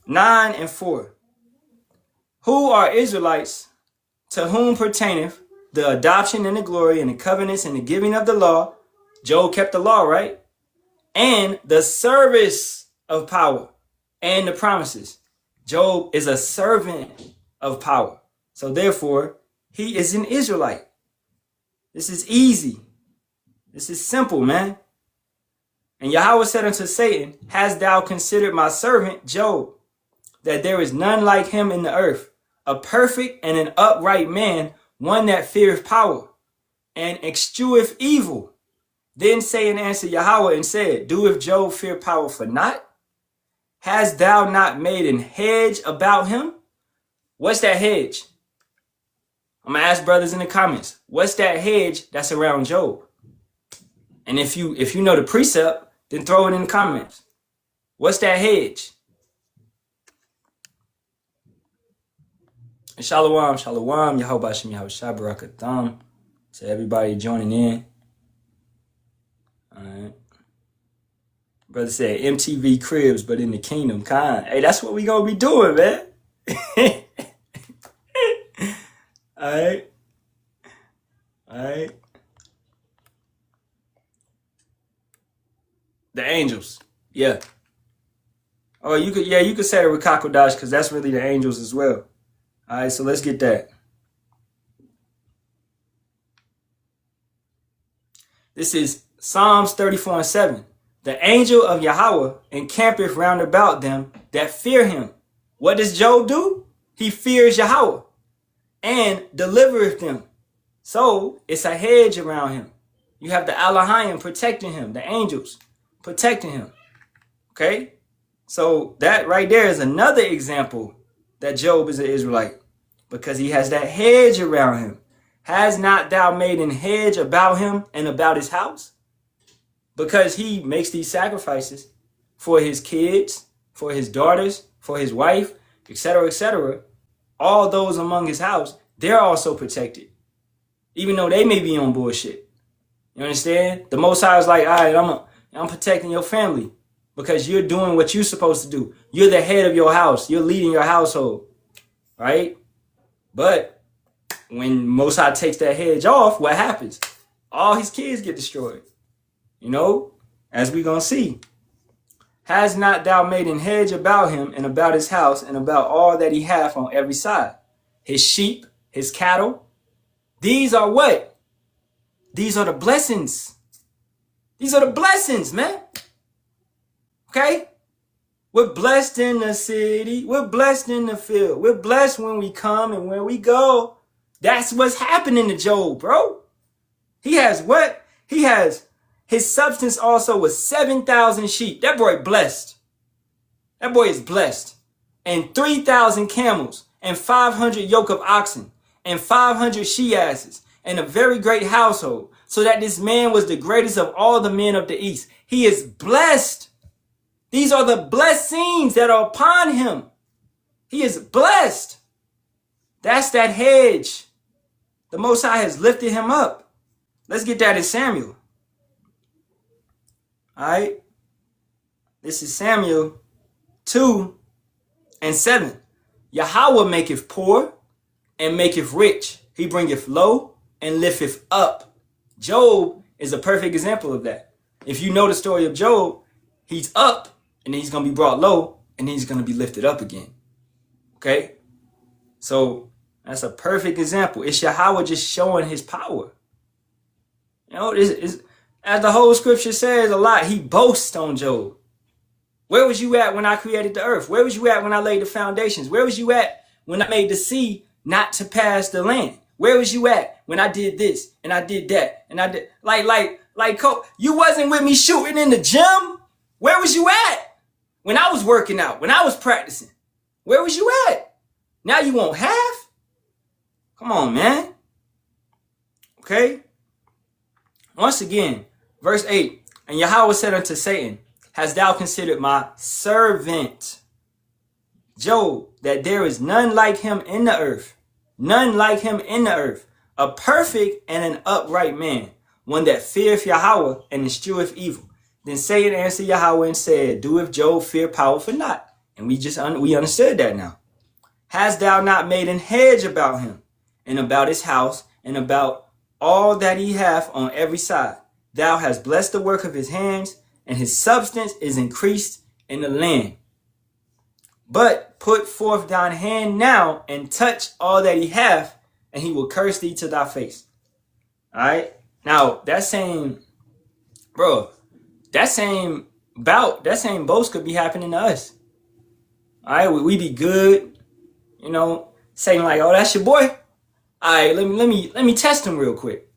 9 and 4. Who are Israelites, to whom pertaineth the adoption and the glory and the covenants and the giving of the law? Job kept the law, right? And the service of power and the promises. Job is a servant of power. So therefore, he is an Israelite. This is easy. This is simple, man. And Yahawah said unto Satan, hast thou considered my servant Job, that there is none like him in the earth, a perfect and an upright man, one that feareth power, and escheweth evil? Then Satan answered Yahawah and said, doeth Job fear power for naught? Hast thou not made an hedge about him? What's that hedge? I'm going to ask brothers in the comments. What's that hedge that's around Job? And if you know the precept, then throw it in the comments. What's that hedge? And Shalawam, Shalawam, Yahawashi, Yahawashi, Barak, Ahtham. To everybody joining in. Alright. Brother said MTV Cribs, but in the kingdom kind. Hey, that's what we gonna be doing, man. Alright. Alright. The angels. Yeah. Oh, you could say it with Kakodash, because that's really the angels as well. Alright, so let's get that. This is Psalms 34 and 7. The angel of Yahawah encampeth round about them that fear him. What does Job do? He fears Yahawah and delivereth them. So it's a hedge around him. You have the Halalyam protecting him, the angels protecting him. Okay? So that right there is another example that Job is an Israelite, because he has that hedge around him. Has not thou made an hedge about him and about his house? Because he makes these sacrifices for his kids, for his daughters, for his wife, etc., etc. All those among his house, they're also protected, even though they may be on bullshit. You understand? The Most High is like, all right, I'm protecting your family because you're doing what you're supposed to do. You're the head of your house. You're leading your household, right? But when Most High takes that hedge off, what happens? All his kids get destroyed. You know, as we gonna see. Has not thou made an hedge about him and about his house and about all that he hath on every side? His sheep, his cattle. These are what? These are the blessings. These are the blessings, man. Okay? We're blessed in the city. We're blessed in the field. We're blessed when we come and when we go. That's what's happening to Job, bro. He has what? He has His substance also was 7,000 sheep. That boy blessed. That boy is blessed. And 3,000 camels, and 500 yoke of oxen, and 500 she-asses, and a very great household, so that this man was the greatest of all the men of the east. He is blessed. These are the blessings that are upon him. He is blessed. That's that hedge. The Most High has lifted him up. Let's get that in Samuel. All right. This is Samuel 2:7. Yahawah maketh poor and maketh rich. He bringeth low and lifteth up. Job is a perfect example of that. If you know the story of Job, he's up and then he's going to be brought low and then he's going to be lifted up again. Okay? So that's a perfect example. It's Yahawah just showing his power. You know, as the whole scripture says a lot, he boasts on Job. Where was you at when I created the earth? Where was you at when I laid the foundations? Where was you at when I made the sea not to pass the land? Where was you at when I did this and I did that and I did you wasn't with me shooting in the gym? Where was you at when I was working out, when I was practicing? Where was you at? Now you want half? Come on, man. Okay. Once again, verse 8, and Yahawah said unto Satan, hast thou considered my servant Job, that there is none like him in the earth, none like him in the earth, a perfect and an upright man, one that feareth Yahawah and escheweth evil. Then Satan answered Yahawah and said, doeth Job fear powerful not? And we understood that now. Hast thou not made an hedge about him, and about his house, and about all that he hath on every side? Thou hast blessed the work of his hands, and his substance is increased in the land. But put forth thine hand now, and touch all that he hath, and he will curse thee to thy face. All right? Now, that same boast could be happening to us. All right? We be good, you know, saying like, oh, that's your boy. All right, let me test him real quick.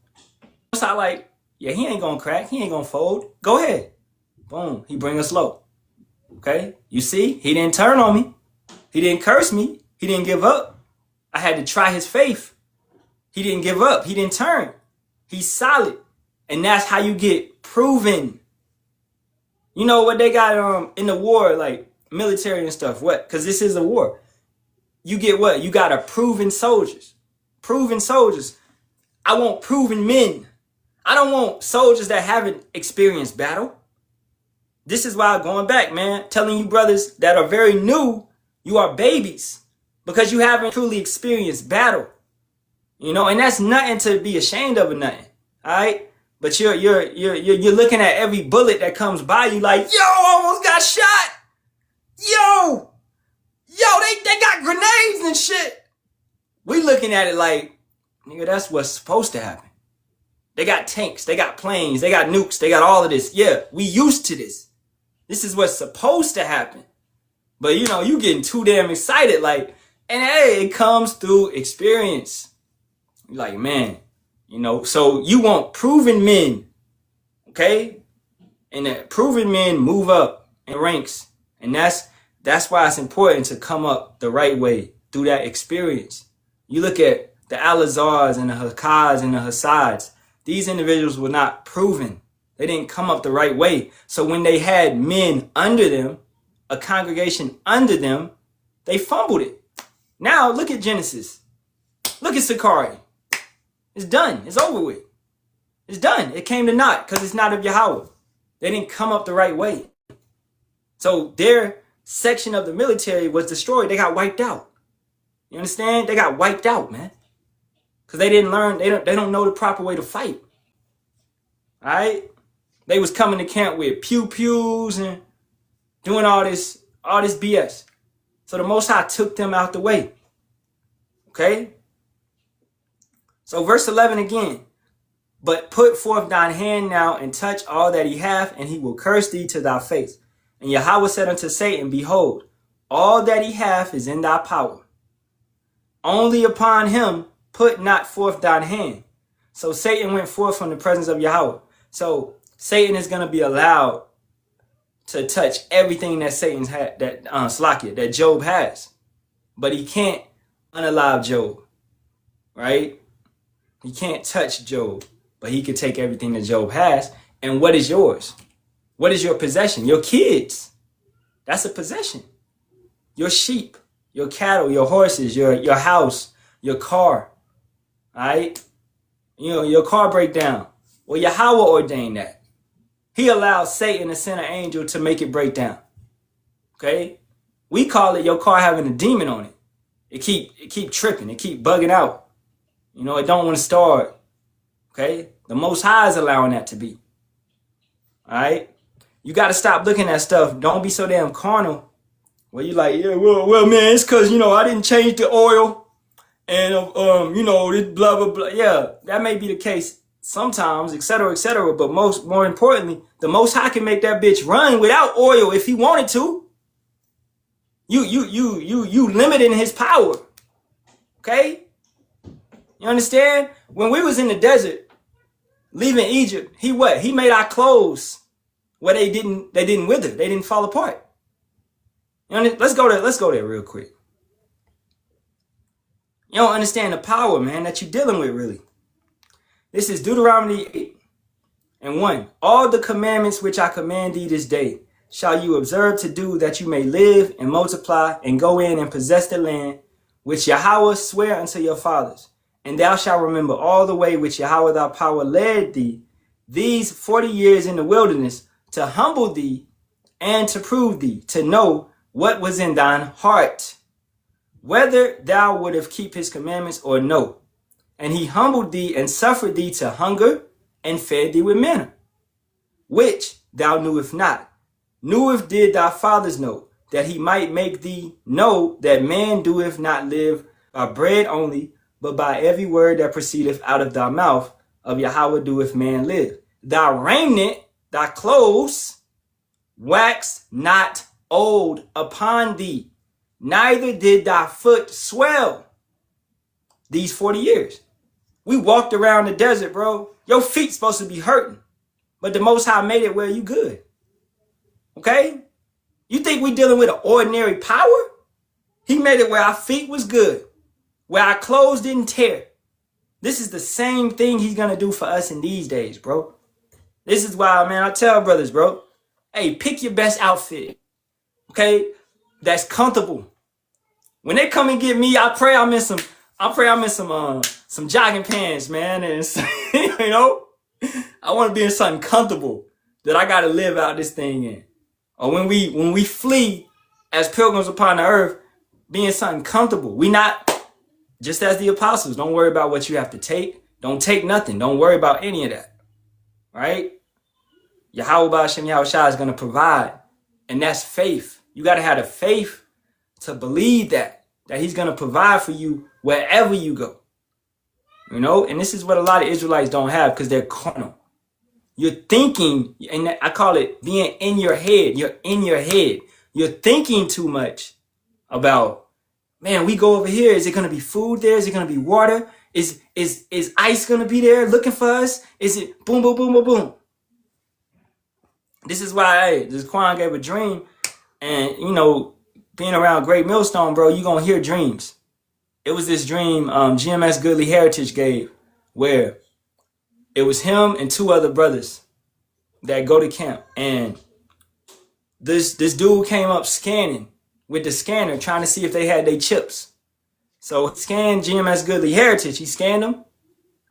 So I like, yeah, he ain't gonna crack. He ain't gonna fold. Go ahead. Boom. He bring us low. Okay. You see, he didn't turn on me. He didn't curse me. He didn't give up. I had to try his faith. He didn't give up. He didn't turn. He's solid. And that's how you get proven. You know what they got in the war, like military and stuff. What? Because this is a war. You get what? You got a proven soldiers. Proven soldiers. I want proven men. I don't want soldiers that haven't experienced battle. This is why, going back, man, telling you brothers that are very new, you are babies because you haven't truly experienced battle. You know, and that's nothing to be ashamed of or nothing. All right. But you're looking at every bullet that comes by you like, yo, I almost got shot. Yo, they got grenades and shit. We looking at it like, nigga, that's what's supposed to happen. They got tanks, they got planes, they got nukes, they got all of this. Yeah, we used to this. This is what's supposed to happen. But you know, you getting too damn excited, like, and hey, it comes through experience. You're like, man, you know, so you want proven men, okay? And that proven men move up in ranks. And that's why it's important to come up the right way through that experience. You look at the Alazars and the Hakaz and the Hasads. These individuals were not proven. They didn't come up the right way. So when they had men under them, a congregation under them, they fumbled it. Now look at Genesis. Look at Sakari. It's done. It's over with. It's done. It came to naught because it's not of Yahawah. They didn't come up the right way. So their section of the military was destroyed. They got wiped out. You understand? They got wiped out, man. Because they didn't learn, they don't know the proper way to fight. All right? They was coming to camp with pew-pews and doing all this BS. So the Most High took them out the way. Okay? So verse 11 again. But put forth thine hand now and touch all that he hath, and he will curse thee to thy face. And Yahawah said unto Satan, behold, all that he hath is in thy power. Only upon him put not forth thine hand. So Satan went forth from the presence of Yahawah. So Satan is going to be allowed to touch everything that Satan's had, that Job has. But he can't unalive Job, right? He can't touch Job, but he can take everything that Job has. And what is yours? What is your possession? Your kids. That's a possession. Your sheep, your cattle, your horses, your house, your car. All right? You know, your car break down. Well, Yahawah ordained that. He allowed Satan to send an angel to make it break down. Okay? We call it your car having a demon on it. It keep tripping. It keep bugging out. You know, it don't want to start. Okay? The Most High is allowing that to be. All right? You got to stop looking at stuff. Don't be so damn carnal. Well, you like, yeah, well, man, it's because, you know, I didn't change the oil. And, you know, this blah, blah, blah. Yeah, that may be the case sometimes, et cetera, et cetera. But more importantly, the Most High can make that bitch run without oil if he wanted to. You limiting his power. Okay? You understand? When we was in the desert, leaving Egypt, he what? He made our clothes where they didn't wither. They didn't fall apart. You know, let's go there real quick. You don't understand the power, man, that you're dealing with, really. This is Deuteronomy 8:1. All the commandments which I command thee this day shall you observe to do, that you may live and multiply and go in and possess the land which Yahawah sware unto your fathers. And thou shalt remember all the way which Yahawah thy power led thee these 40 years in the wilderness, to humble thee and to prove thee, to know what was in thine heart, whether thou wouldst keep his commandments or no. And he humbled thee and suffered thee to hunger and fed thee with manna, which thou knewest not, neither did thy fathers know, that he might make thee know that man doeth not live by bread only, but by every word that proceedeth out of thy mouth. Of Yahawah doeth man live. Thy raiment, thy clothes, waxed not old upon thee, neither did thy foot swell these 40 years. We walked around the desert, bro. Your feet supposed to be hurting, but the Most High made it where you good. Okay? You think we dealing with an ordinary power? He made it where our feet was good, where our clothes didn't tear. This is the same thing he's going to do for us in these days, bro. This is why, man, I tell brothers, bro, hey, pick your best outfit, okay? That's comfortable. When they come and get me, I pray I'm in some jogging pants, man, and you know, I want to be in something comfortable that I got to live out this thing in. Or when we flee as pilgrims upon the earth, be in something comfortable. We not just as the apostles. Don't worry about what you have to take. Don't take nothing. Don't worry about any of that. Right? Yahawah Bahasham Yahawashi is going to provide. And that's faith. You got to have the faith to believe that he's going to provide for you wherever you go. You know? And this is what a lot of Israelites don't have, because they're carnal. You're thinking, and I call it being in your head. You're in your head. You're thinking too much about, man, we go over here. Is it going to be food there? Is it going to be water? Is ice going to be there looking for us? Is it boom, boom, boom, boom, boom? This is why, this Quan gave a dream. And, you know, being around Great Millstone, bro, you're going to hear dreams. It was this dream GMS Goodly Heritage gave, where it was him and two other brothers that go to camp. And this dude came up scanning with the scanner, trying to see if they had their chips. So he scanned GMS Goodly Heritage. He scanned them.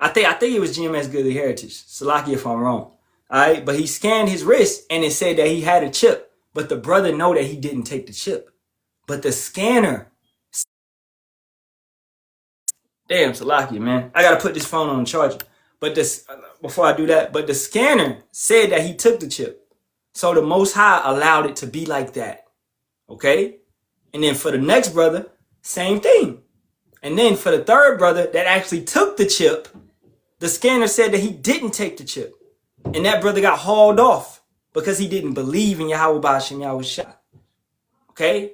I think it was GMS Goodly Heritage. Salaki if I'm wrong. All right, but he scanned his wrist and it said that he had a chip. But the brother know that he didn't take the chip. But the scanner, damn, Salaki, man, I gotta put this phone on the charger. But before I do that, but the scanner said that he took the chip. So the Most High allowed it to be like that. Okay? And then for the next brother, same thing. And then for the third brother that actually took the chip, the scanner said that he didn't take the chip. And that brother got hauled off because he didn't believe in Yahawah Bahasham Yahawashi. Okay?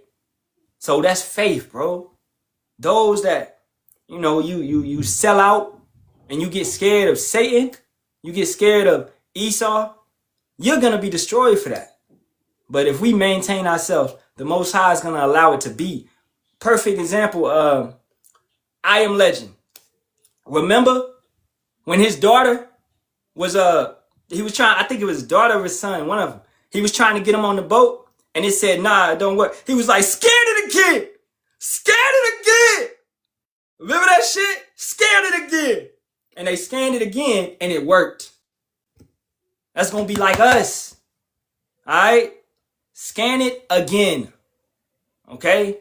So that's faith, bro. Those that, you know, you sell out and you get scared of Satan, you get scared of Esau, you're going to be destroyed for that. But if we maintain ourselves, the Most High is going to allow it to be. Perfect example, I Am Legend. Remember when his daughter was, he was trying, I think it was his daughter or his son, one of them. He was trying to get him on the boat, and it said, nah, it don't work. He was like, scared it again. Scared it again. Remember that shit? Scared it again. And they scanned it again, and it worked. That's going to be like us. All right? Scan it again. Okay?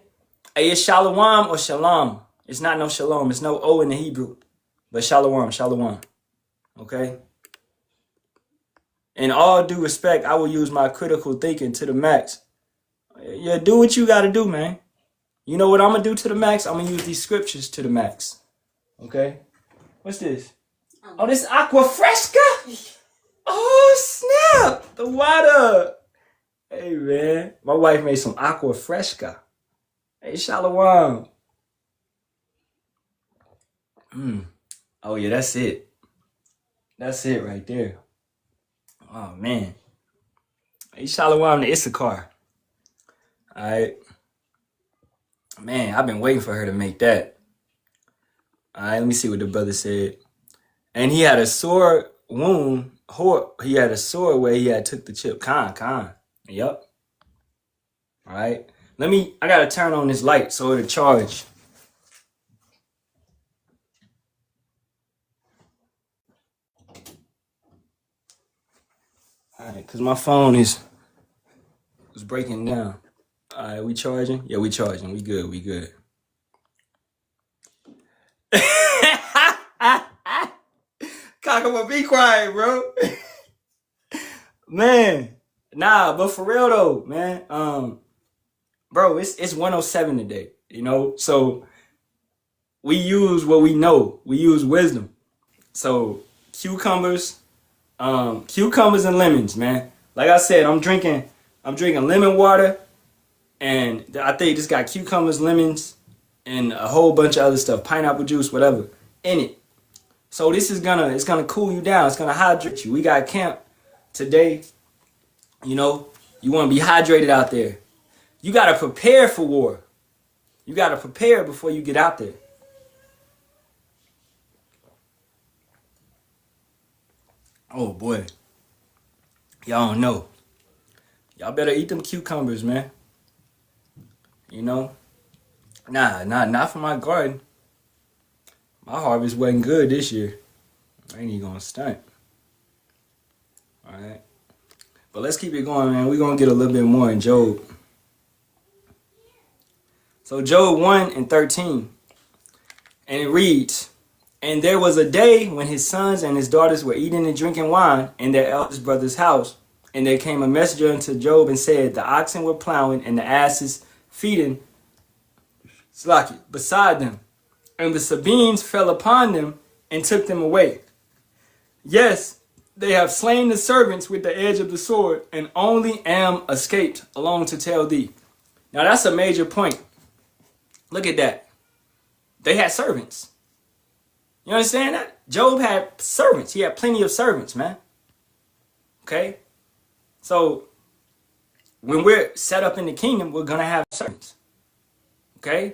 Hey, it's Shalawam or Shalom. It's not no Shalom. It's no O in the Hebrew. But Shalawam, Shalawam. Okay? In all due respect, I will use my critical thinking to the max. Yeah, do what you got to do, man. You know what I'm going to do to the max? I'm going to use these scriptures to the max. Okay? What's this? Oh, this Aqua Fresca? Oh, snap. The water. Hey, man. My wife made some Aqua Fresca. Hey, Shalawam. Oh, yeah, that's it. That's it right there. Oh, man. Hey, Shalawam to Issachar. All right. Man, I've been waiting for her to make that. All right, let me see what the brother said. And he had a sore wound. He had a sore where he had took the chip. Con. Yep. All right. I got to turn on this light so it'll charge. All right, because my phone was breaking down. All right, we charging? Yeah, we charging. We good. Cockable, be quiet, bro. Man, nah, but for real though, man. Bro, it's 107 today, you know? So we use what we know. We use wisdom. So cucumbers and lemons, man. Like I said, I'm drinking lemon water, and I think this got cucumbers, lemons, and a whole bunch of other stuff, pineapple juice, whatever, in it. So this is it's gonna cool you down. It's gonna hydrate you. We got camp today. You know, you want to be hydrated out there. You gotta prepare for war. You gotta prepare before you get out there. Oh boy, y'all don't know. Y'all better eat them cucumbers, man. You know, not for my garden. My harvest wasn't good this year. I ain't even gonna stunt. All right. But let's keep it going, man. We're gonna get a little bit more in Job. So Job 1:13. And it reads, and there was a day when his sons and his daughters were eating and drinking wine in their eldest brother's house. And there came a messenger unto Job and said, the oxen were plowing and the asses feeding beside them. And the Sabines fell upon them and took them away. Yes, they have slain the servants with the edge of the sword, and only am escaped alone to tell thee. Now that's a major point. Look at that. They had servants. You understand that? Job had servants. He had plenty of servants, man. Okay? So when we're set up in the kingdom, we're going to have servants. Okay?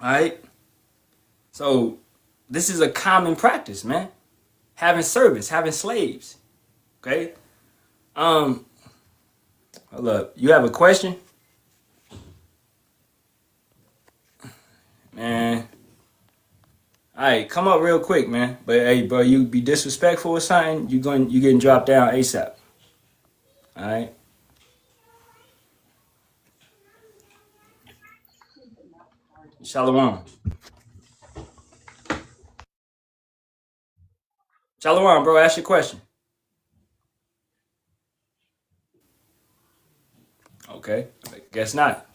All right? So this is a common practice, man. Having servants, having slaves. Okay? Hold up. You have a question? Man. Alright, come up real quick, man. But hey, bro, you be disrespectful or something, you getting dropped down ASAP. Alright? Shalawam. Shalawam, bro, ask your question. Okay, guess not.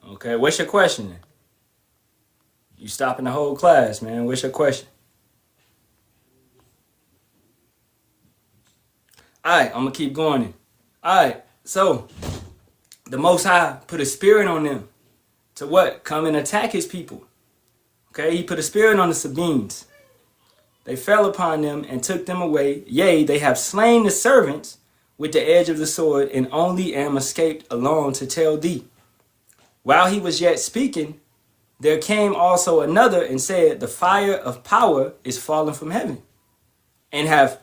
Okay, what's your question then? You stopping the whole class, man. What's your question? Alright, I'm gonna keep going then. Alright, so the Most High put a spirit on them to what? Come and attack his people. Okay, he put a spirit on the Sabines. They fell upon them and took them away. Yea, they have slain the servants with the edge of the sword, and only am escaped alone to tell thee. While he was yet speaking, there came also another and said, the fire of power is fallen from heaven, and have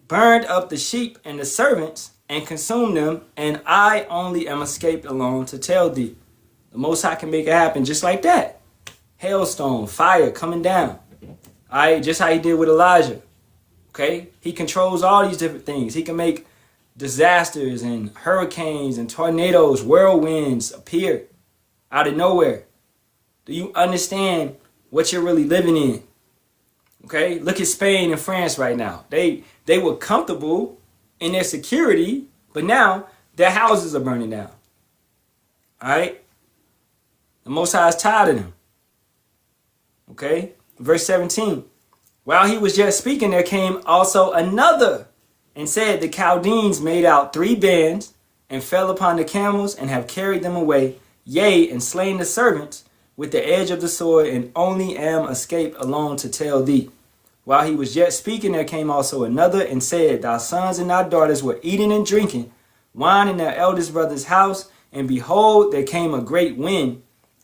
burned up the sheep and the servants, and consumed them, and I only am escaped alone to tell thee. The Most High can make it happen just like that. Hailstone, fire coming down. All right, just how he did with Elijah. Okay, he controls all these different things. He can make disasters and hurricanes and tornadoes, whirlwinds appear out of nowhere. Do you understand what you're really living in? Okay, look at Spain and France right now. They were comfortable in their security, but now their houses are burning down. All right, the Most High is tired of them. Okay, verse 17. While he was yet speaking, there came also another and said, the Chaldeans made out 3 bands and fell upon the camels and have carried them away, yea, and slain the servants with the edge of the sword, and only am escaped alone to tell thee. While he was yet speaking, there came also another and said, thy sons and thy daughters were eating and drinking wine in their eldest brother's house, and behold, there came a great wind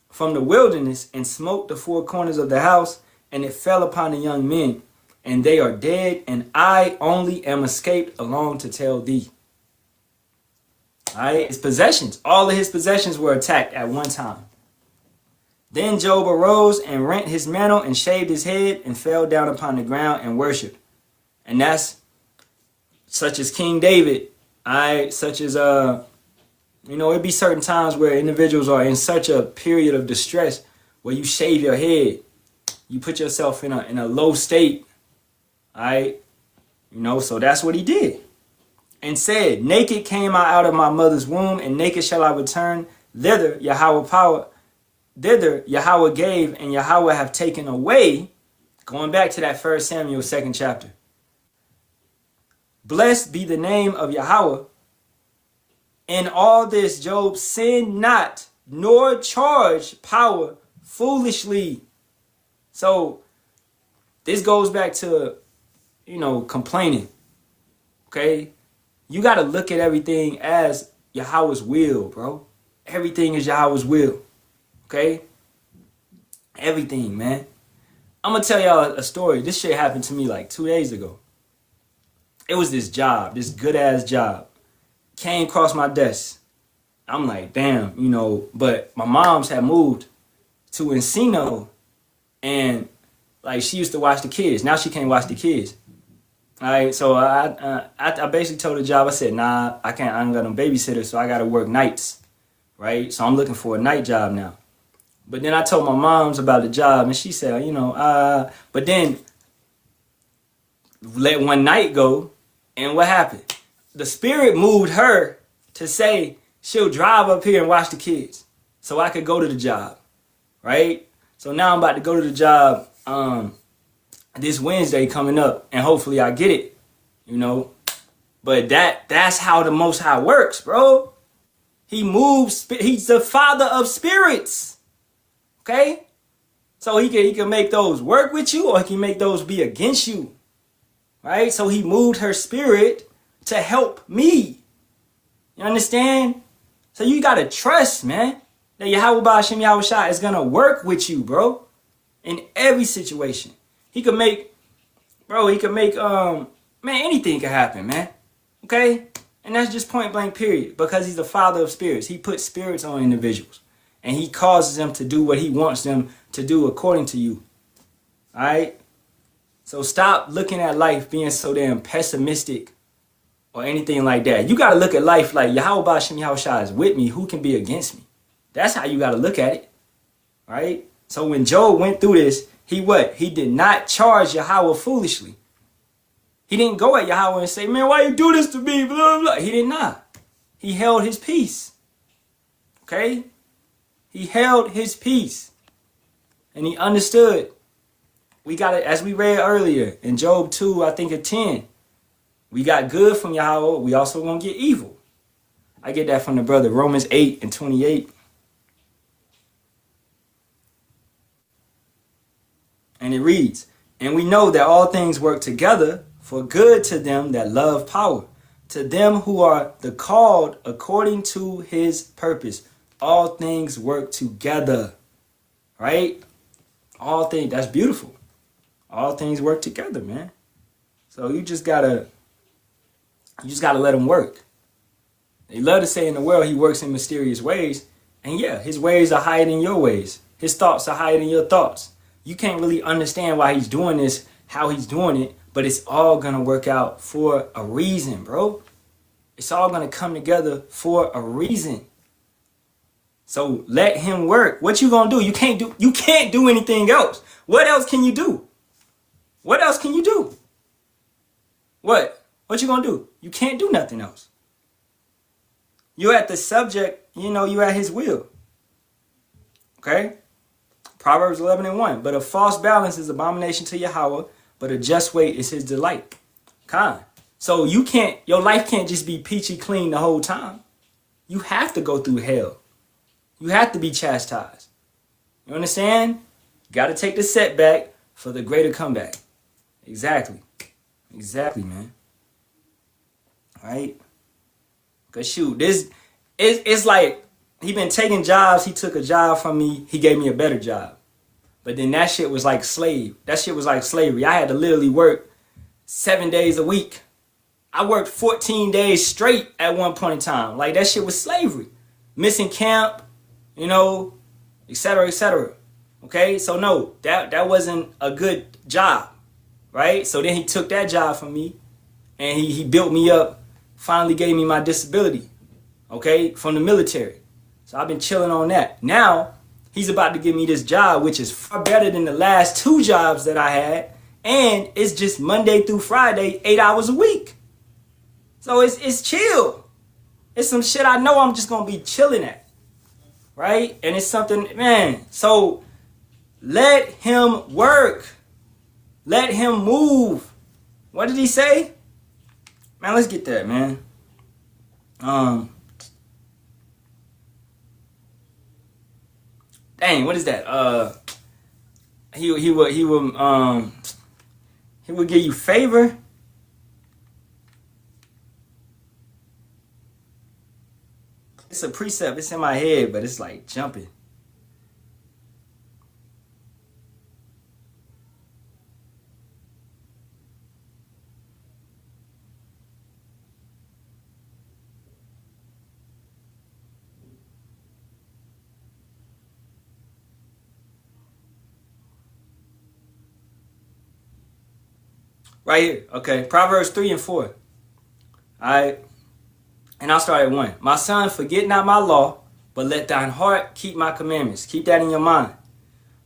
from the wilderness and smote the 4 corners of the house, and it fell upon the young men, and they are dead, and I only am escaped alone to tell thee. All right, his possessions, all of his possessions were attacked at one time. Then Job arose and rent his mantle and shaved his head and fell down upon the ground and worshipped. And that's such as King David. All right, such as it'd be certain times where individuals are in such a period of distress where you shave your head. You put yourself in a low state. All right. So that's what he did. And said, naked came I out of my mother's womb, and naked shall I return. Thither Yahawah gave, and Yahawah have taken away. Going back to that 1 Samuel 2nd chapter. Blessed be the name of Yahawah. In all this Job sinned not, nor charged power foolishly. So this goes back to, complaining. Okay? You got to look at everything as Yahweh's will, bro. Everything is Yahweh's will. Okay? Everything, man. I'm going to tell y'all a story. This shit happened to me like 2 days ago. It was this job, this good-ass job. Came across my desk. I'm like, damn, but my mom's had moved to Encino, and like she used to watch the kids. Now she can't watch the kids. All right, so I basically told the job, I said, nah, I can't. I ain't got no babysitter, so I got to work nights, right? So I'm looking for a night job now. But then I told my mom's about the job, and she said, but then let one night go, and what happened? The spirit moved her to say she'll drive up here and watch the kids so I could go to the job, right? So now I'm about to go to the job this Wednesday coming up, and hopefully I get it, But that's how the Most High works, bro. He moves. He's the Father of spirits, okay? So he can make those work with you, or he can make those be against you, right? So he moved her spirit to help me. You understand? So you got to trust, man, that Yahawah Bahasham Yahawashi is going to work with you, bro, in every situation. He could make, anything can happen, man. Okay? And that's just point blank period, because he's the Father of spirits. He puts spirits on individuals, and he causes them to do what he wants them to do according to you. All right? So stop looking at life being so damn pessimistic or anything like that. You got to look at life like Yahawah Bahasham Yahawashi is with me. Who can be against me? That's how you got to look at it. Right? So when Job went through this, he did not charge Yahawah foolishly. He didn't go at Yahawah and say, man, why you do this to me? Blah, blah, blah. He did not. He held his peace. Okay? He held his peace. And he understood. We got it, as we read earlier in Job 2, I think at 10. We got good from Yahawah. We also gonna get evil. I get that from the brother, Romans 8 and 28. And it reads, And we know that all things work together for good to them that love power, to them who are the called according to his purpose. All things work together, right? All things, that's beautiful. All things work together, man. So you just gotta let him work. They love to say in the world he works in mysterious ways. And yeah, his ways are higher than your ways. His thoughts are higher than your thoughts. You can't really understand why he's doing this, how he's doing it, but it's all gonna work out for a reason, bro. It's all gonna come together for a reason. So let him work. What you gonna do? You can't do anything else. What else can you do? What else can you do? What you gonna do? You can't do nothing else. You're at the subject, you're at his will. Okay? Proverbs 11:1. But a false balance is abomination to Yahawah, but a just weight is his delight. Khan. So your life can't just be peachy clean the whole time. You have to go through hell. You have to be chastised. You understand? You got to take the setback for the greater comeback. Exactly. Exactly, man. All right? Because shoot, it's like he been taking jobs. He took a job from me. He gave me a better job. But then that shit was like slave. That shit was like slavery. I had to literally work 7 days a week. I worked 14 days straight at one point in time. Like that shit was slavery. Missing camp, et cetera, et cetera. Okay, so no, that wasn't a good job, right? So then he took that job from me, and he built me up, finally gave me my disability, okay, from the military. So I've been chilling on that. Now, he's about to give me this job, which is far better than the last 2 jobs that I had, and it's just Monday through Friday, 8 hours a week. So it's chill. It's some shit I know I'm just going to be chilling at. Right? And it's something, man. So let him work. Let him move. What did he say? Man, let's get that, man. Dang, what is that? He will give you favor. It's a precept. It's in my head, but it's like jumping. Right here. Okay. Proverbs 3:4. All right. And I'll start at 1. My son, forget not my law, but let thine heart keep my commandments. Keep that in your mind.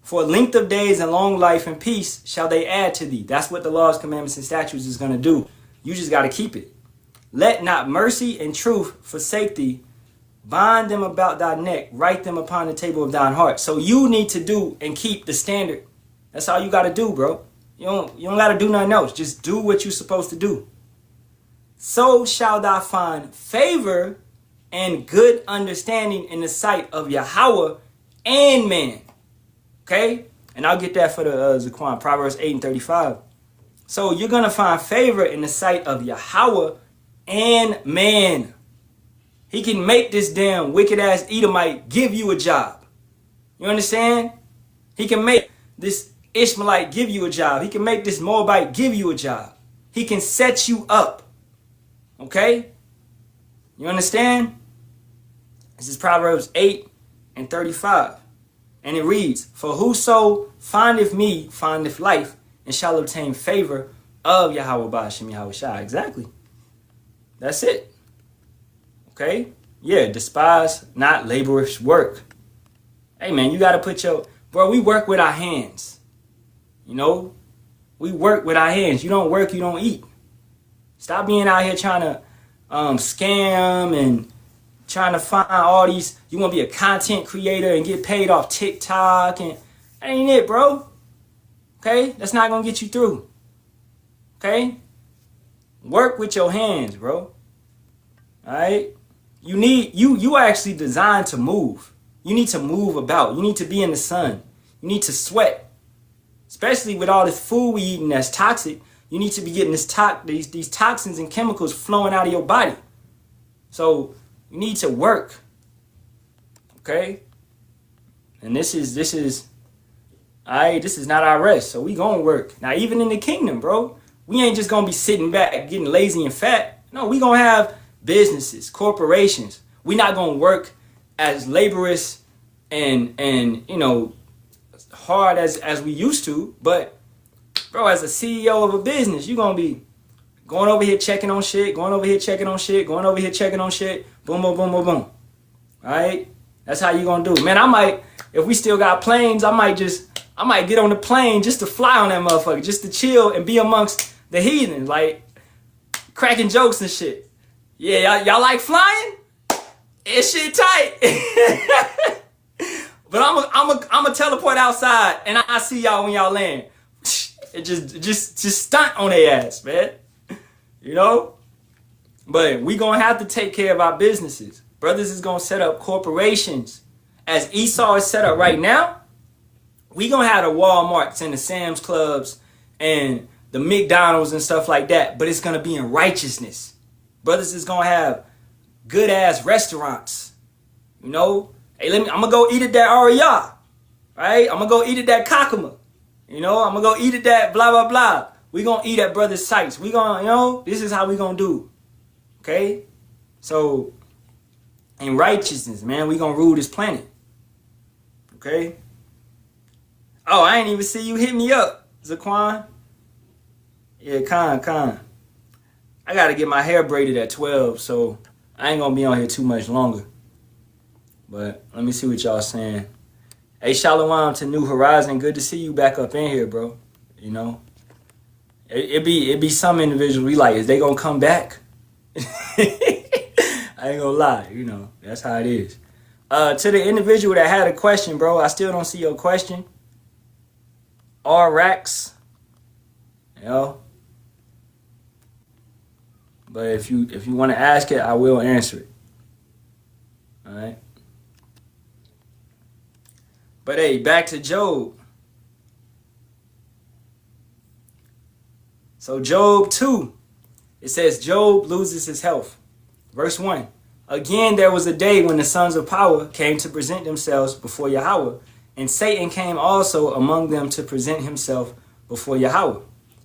For length of days and long life and peace shall they add to thee. That's what the laws, commandments, and statutes is going to do. You just got to keep it. Let not mercy and truth forsake thee. Bind them about thy neck. Write them upon the table of thine heart. So you need to do and keep the standard. That's all you got to do, bro. You don't got to do nothing else. Just do what you're supposed to do. So shall thou find favor and good understanding in the sight of Yahawah and man. Okay? And I'll get that for the Zaquan, Proverbs 8:35. So you're going to find favor in the sight of Yahawah and man. He can make this damn wicked ass Edomite give you a job. You understand? He can make this Ishmaelite give you a job. He can make this Moabite give you a job. He can set you up. Okay? You understand? This is Proverbs 8:35. And it reads, for whoso findeth me findeth life and shall obtain favor of Yahawah Bahasham Yahawashi. Exactly. That's it. Okay? Yeah, despise not laborious work. Hey man, you gotta put bro, we work with our hands. We work with our hands. You don't work, you don't eat. Stop being out here trying to scam and trying to find all these. You want to be a content creator and get paid off TikTok, and that ain't it, bro. Okay? That's not going to get you through. Okay? Work with your hands, bro. All right? You are actually designed to move. You need to move about. You need to be in the sun. You need to sweat. It's especially with all this food we eating that's toxic. You need to be getting these toxins and chemicals flowing out of your body. So you need to work. Okay? And this is not our rest. So we gonna work. Now, even in the kingdom, bro, we ain't just gonna be sitting back getting lazy and fat. No, we gonna have businesses, corporations. We not gonna work as laborious and hard as we used to. But bro, as a CEO of a business, you gonna be going over here checking on shit, going over here checking on shit, going over here checking on shit. Boom, boom, boom, boom, boom. All right? That's how you gonna do. Man, I might, if we still got planes, I might get on the plane just to fly on that motherfucker, just to chill and be amongst the heathen, like cracking jokes and shit. Yeah, y'all like flying? It's shit tight. But I'm a teleport outside and I see y'all when y'all land. It just stunt on their ass, man. You know? But we gonna have to take care of our businesses. Brothers is gonna set up corporations. As Esau is set up right now, we gonna have the Walmarts and the Sam's Clubs and the McDonald's and stuff like that. But it's gonna be in righteousness. Brothers is gonna have good ass restaurants. You know? Hey, I'm gonna go eat at that Ariya. Right? I'm gonna go eat at that Kakuma. You know, I'm gonna go eat at that blah blah blah. We gonna eat at brothers' sites. We gonna, this is how we gonna do. Okay? So in righteousness, man, we gonna rule this planet. Okay? Oh, I ain't even see you hit me up, Zaquan. Yeah, Khan. I gotta get my hair braided at 12, so I ain't gonna be on here too much longer. But let me see what y'all saying. Hey, Shalawam to New Horizon. Good to see you back up in here, bro. You know? It be some individuals we like, is they gonna come back? I ain't gonna lie, you know, that's how it is. To the individual that had a question, bro, I still don't see your question. R-Rax, you know. But if you want to ask it, I will answer it. All right. But hey, back to Job. So Job 2, it says Job loses his health. Verse 1. Again, there was a day when the sons of power came to present themselves before Yahawah, and Satan came also among them to present himself before Yahawah.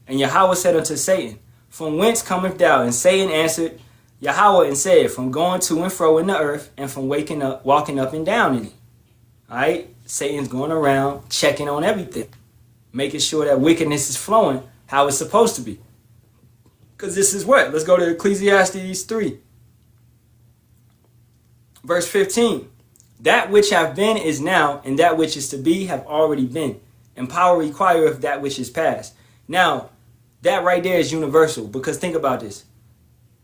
And Yahawah said unto Satan, From whence cometh thou? And Satan answered Yahawah and said, From going to and fro in the earth, and from walking up and down in it. All right? Satan's going around checking on everything, making sure that wickedness is flowing how it's supposed to be. Because this is what? Let's go to Ecclesiastes 3. Verse 15. That which have been is now, and that which is to be have already been. And power requireth that which is past. Now, that right there is universal. Because think about this.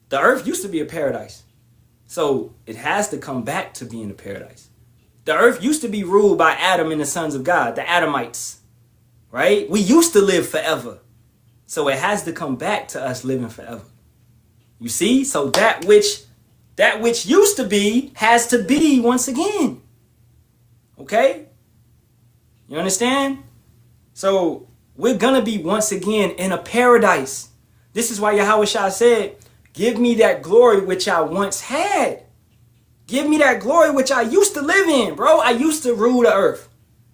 The earth used to be a paradise. So it has to come back to being a paradise. The earth used to be ruled by Adam and the sons of God, the Adamites. Right? We used to live forever. So it has to come back to us living forever. You see? So that which used to be has to be once again. Okay? You understand? So we're going to be once again in a paradise. This is why Yahawashi said, give me that glory which I once had. Give me that glory which I used to live in, bro. I used to rule the earth.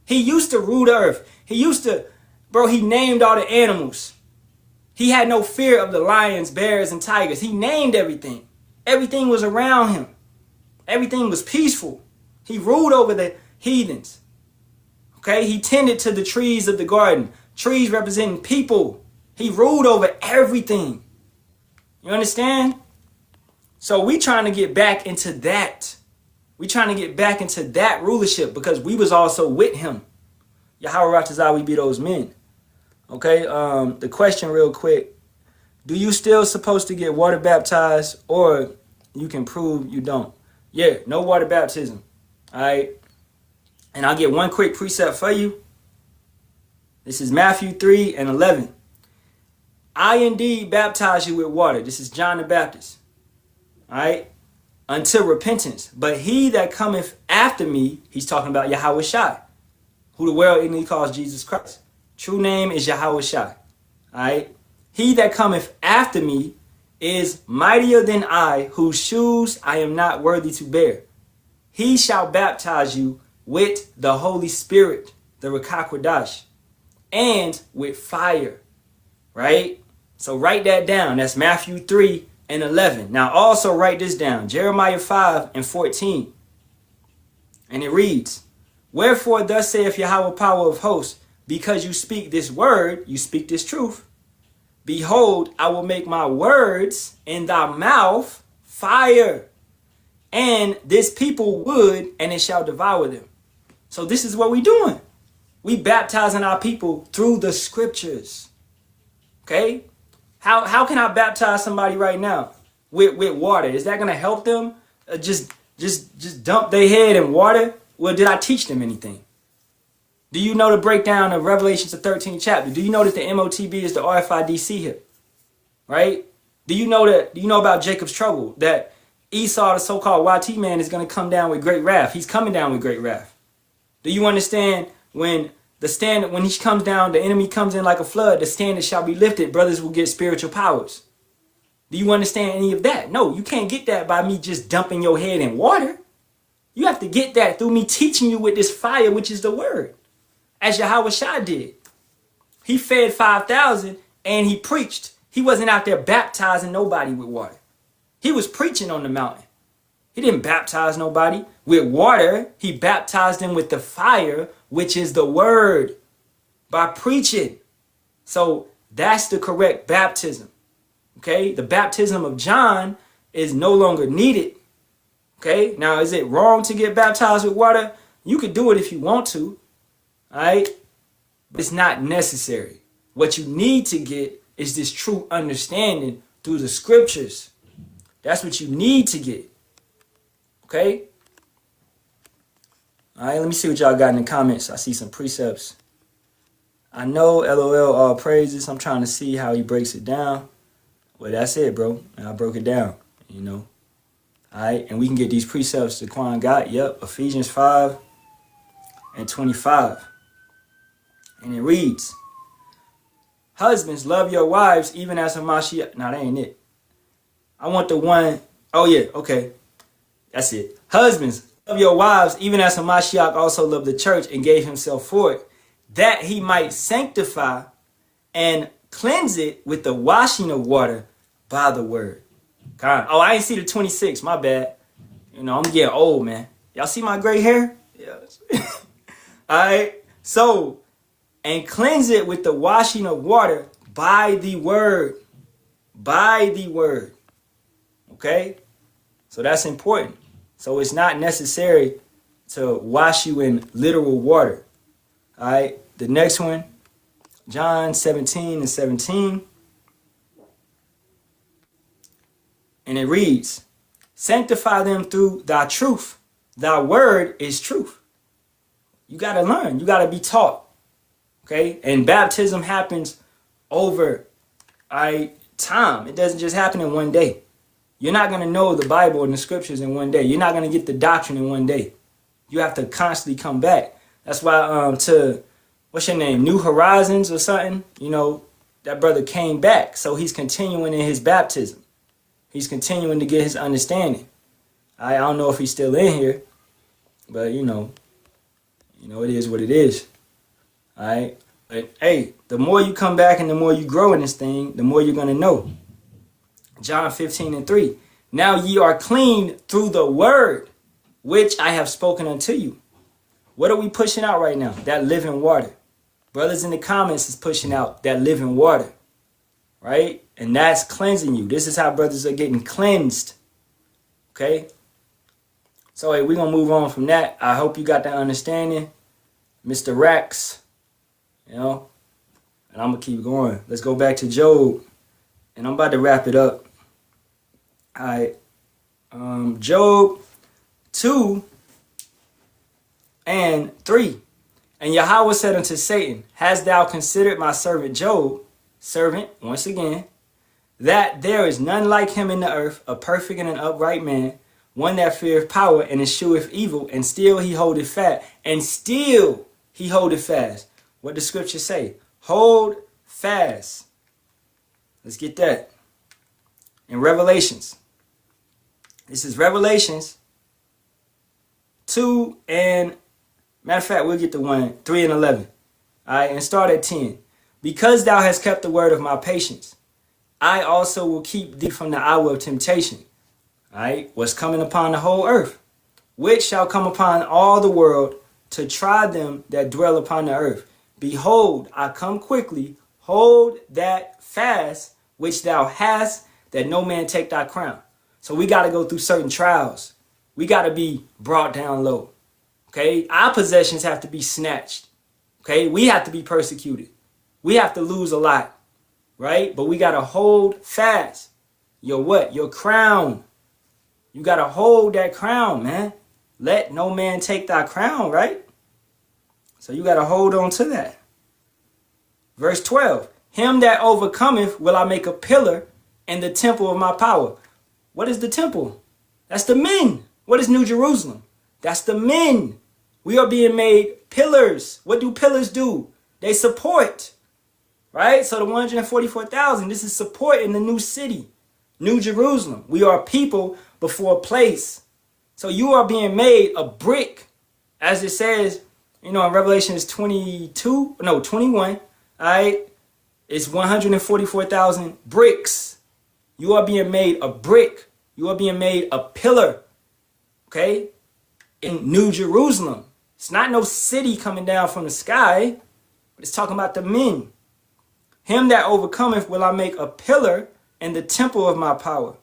He used to rule the earth. He named all the animals. He had no fear of the lions, bears, and tigers. He named everything. Everything was around him. Everything was peaceful. He ruled over the heathens. Okay? He tended to the trees of the garden. Trees representing people. He ruled over everything. You understand? So we trying to get back into that. We trying to get back into that rulership because we was also with him. Yahawah, we be those men. Okay, the question real quick. Do you still supposed to get water baptized or you can prove you don't? Yeah, no water baptism. All right. And I'll get one quick precept for you. This is Matthew 3:11. I indeed baptize you with water. This is John the Baptist. All right. Until repentance. But he that cometh after me, he's talking about Yahawashi, who the world ignorantly calls Jesus Christ. True name is Yahawashi. All right. He that cometh after me is mightier than I, whose shoes I am not worthy to bear. He shall baptize you with the Holy Spirit, the Rakakwadash, and with fire. Right? So write that down. That's Matthew 3:11. Now also write this down. Jeremiah 5:14. And it reads, Wherefore thus saith Yahawah power of hosts, because you speak this word, you speak this truth. Behold, I will make my words in thy mouth fire, and this people wood, and it shall devour them. So this is what we doing. We baptizing our people through the scriptures. Okay? How can I baptize somebody right now with water? Is that going to help them? Just dump their head in water? Well, did I teach them anything? Do you know the breakdown of Revelations, the 13th chapter? Do you know that the MOTB is the RFIDC here? Right? Do you know about Jacob's trouble? That Esau, the so-called YT man, is going to come down with great wrath. He's coming down with great wrath. Do you understand when he comes down, the enemy comes in like a flood, the standard shall be lifted, brothers will get spiritual powers. Do you understand any of that? No, you can't get that by me just dumping your head in water. You have to get that through me teaching you with this fire, which is the word. As Yahawashi did. He fed 5,000 and he preached. He wasn't out there baptizing nobody with water. He was preaching on the mountain. He didn't baptize nobody with water. He baptized them with the fire, which is the word, by preaching. So that's the correct baptism. Okay? The baptism of John is no longer needed. Okay? Now, is it wrong to get baptized with water? You could do it if you want to. All right? But it's not necessary. What you need to get is this true understanding through the scriptures. That's what you need to get. Okay? All right, let me see what y'all got in the comments. I see some precepts. I know, LOL, all praises. I'm trying to see how he breaks it down. Well, that's it, bro. And I broke it down, you know. All right, and we can get these precepts that Quan got. Yep, Ephesians 5:25. And it reads, Husbands, love your wives, even as Hamashiach. No, that ain't it. I want the one. Oh, yeah, okay. That's it. Husbands, love your wives, even as Hamashiach also loved the church and gave himself for it, that he might sanctify and cleanse it with the washing of water by the word. God. Oh, I ain't see the 26. My bad. You know, I'm getting old, man. Y'all see my gray hair? Yeah. All right. So, and cleanse it with the washing of water by the word. By the word. Okay? So that's important. So it's not necessary to wash you in literal water. All right? The next one, John 17:17. And it reads, Sanctify them through thy truth. Thy word is truth. You got to learn. You got to be taught. Okay? And baptism happens over time. It doesn't just happen in one day. You're not going to know the Bible and the scriptures in one day. You're not going to get the doctrine in one day. You have to constantly come back. That's why to, what's your name, New Horizons or something, you know, that brother came back. So he's continuing in his baptism. He's continuing to get his understanding. I don't know if he's still in here, but you know, it is what it is. All right. But hey, the more you come back and the more you grow in this thing, the more you're going to know. John 15:3. Now ye are clean through the word, which I have spoken unto you. What are we pushing out right now? That living water. Brothers in the comments is pushing out that living water. Right? And that's cleansing you. This is how brothers are getting cleansed. Okay? So hey, we're going to move on from that. I hope you got that understanding. Mr. Rex. You know? And I'm going to keep going. Let's go back to Job. And I'm about to wrap it up. All right. Job 2:3. And Yahawah said unto Satan, Hast thou considered my servant Job, servant, once again, that there is none like him in the earth, a perfect and an upright man, one that feareth power and escheweth evil, and still he holdeth fast, and still he holdeth fast. What does scripture say? Hold fast. Let's get that. In Revelations. This is Revelations 2 and, matter of fact, we'll get to 3 and 11. All right, and start at 10. Because thou hast kept the word of my patience, I also will keep thee from the hour of temptation. All right, what's coming upon the whole earth, which shall come upon all the world to try them that dwell upon the earth. Behold, I come quickly. Hold that fast which thou hast, that no man take thy crown. So we got to go through certain trials. We got to be brought down low. Okay, our possessions have to be snatched. Okay, we have to be persecuted. We have to lose a lot, right? But we got to hold fast. Your what? Your crown. You got to hold that crown, man. Let no man take thy crown, right? So you got to hold on to that. Verse 12. Him that overcometh will I make a pillar in the temple of my power. What is the temple? That's the men. What is New Jerusalem? That's the men. We are being made pillars. What do pillars do? They support, right? So the 144,000, this is support in the new city, New Jerusalem. We are people before a place. So you are being made a brick, as it says, in Revelations 21, all right? It's 144,000 bricks. You are being made a brick. You are being made a pillar, okay, in New Jerusalem. It's not no city coming down from the sky, but it's talking about the men. Him that overcometh will I make a pillar in the temple of my power.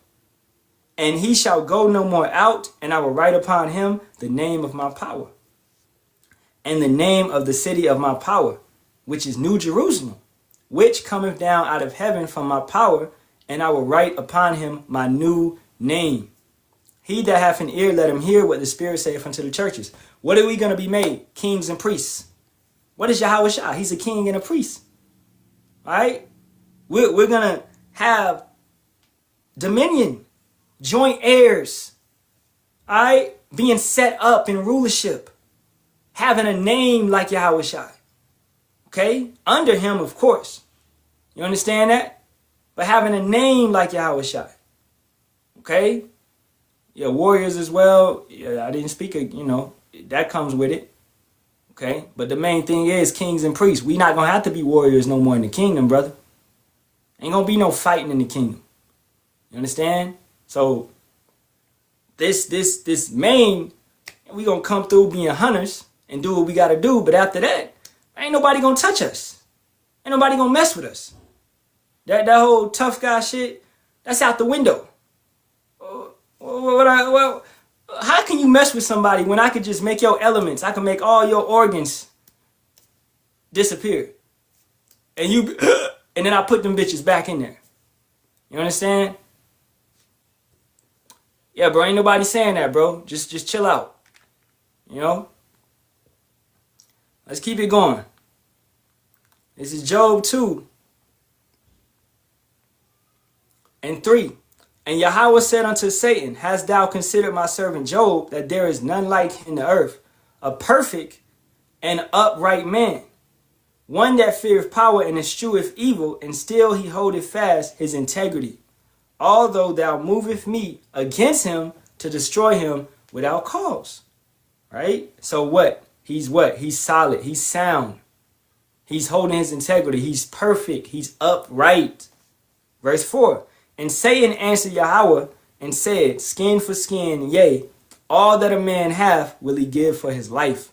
And he shall go no more out, and I will write upon him the name of my power, and the name of the city of my power, which is New Jerusalem, which cometh down out of heaven from my power, and I will write upon him my new name. He that hath an ear, let him hear what the Spirit saith unto the churches. What are we going to be made? Kings and priests. What is Yahawashi? He's a king and a priest. All right? We're going to have dominion, joint heirs, all right? Being set up in rulership, having a name like Yahawashi. Okay? Under him, of course. You understand that? But having a name like Yahawashi. Okay? Yeah, warriors as well. Yeah, I didn't speak of, that comes with it. Okay? But the main thing is kings and priests. We not going to have to be warriors no more in the kingdom, brother. Ain't going to be no fighting in the kingdom. You understand? So, this main, we going to come through being hunters and do what we got to do. But after that, ain't nobody going to touch us. Ain't nobody going to mess with us. That whole tough guy shit, that's out the window. Well, how can you mess with somebody when I could just make your elements? I can make all your organs disappear. And and then I put them bitches back in there. You understand? Yeah, bro, ain't nobody saying that, bro. Just chill out. Let's keep it going. This is Job 2 and 3. And Yahawah said unto Satan, hast thou considered my servant Job, that there is none like in the earth, a perfect and upright man, one that feareth power and escheweth evil, and still he holdeth fast his integrity, although thou movest me against him to destroy him without cause. Right? So what? He's solid. He's sound. He's holding his integrity. He's perfect. He's upright. Verse 4. And Satan answered Yahawah and said, skin for skin, yea, all that a man hath will he give for his life.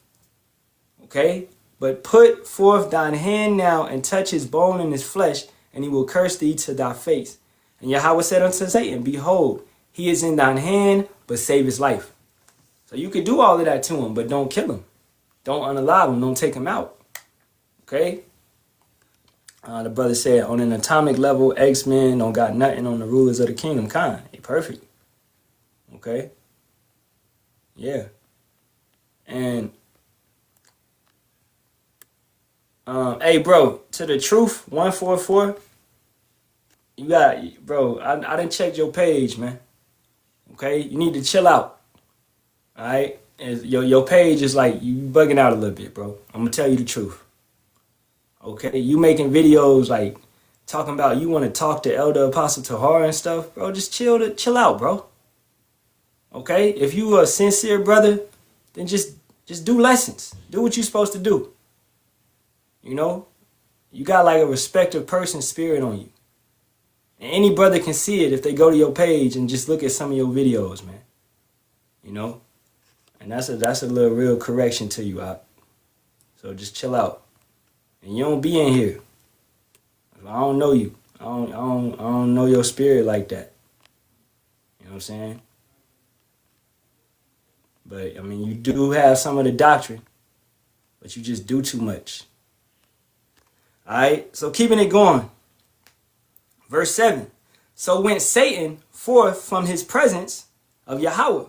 Okay? But put forth thine hand now and touch his bone and his flesh, and he will curse thee to thy face. And Yahawah said unto Satan, behold, he is in thine hand, but save his life. So you could do all of that to him, but don't kill him. Don't unalive him. Don't take him out. Okay? The brother said, on an atomic level, X-Men don't got nothing on the rulers of the kingdom kind. They perfect. Okay? Yeah. And, hey, bro, to the truth, 144, you got, bro, I didn't check your page, man. Okay? You need to chill out. All right? Your page is like, you bugging out a little bit, bro. I'm going to tell you the truth. Okay, you making videos like talking about you want to talk to Elder Apostle Tahar and stuff, bro. Just chill out, bro. Okay, if you a sincere brother, then just do lessons. Do what you're supposed to do. You know, you got like a respected person spirit on you. And any brother can see it if they go to your page and just look at some of your videos, man. You know? And that's a little real correction to you, Op. So just chill out. And you don't be in here. I don't know you. I don't know your spirit like that. You know what I'm saying? But I mean, you do have some of the doctrine, but you just do too much. All right, so keeping it going. Verse 7. So went Satan forth from his presence of Yahawah,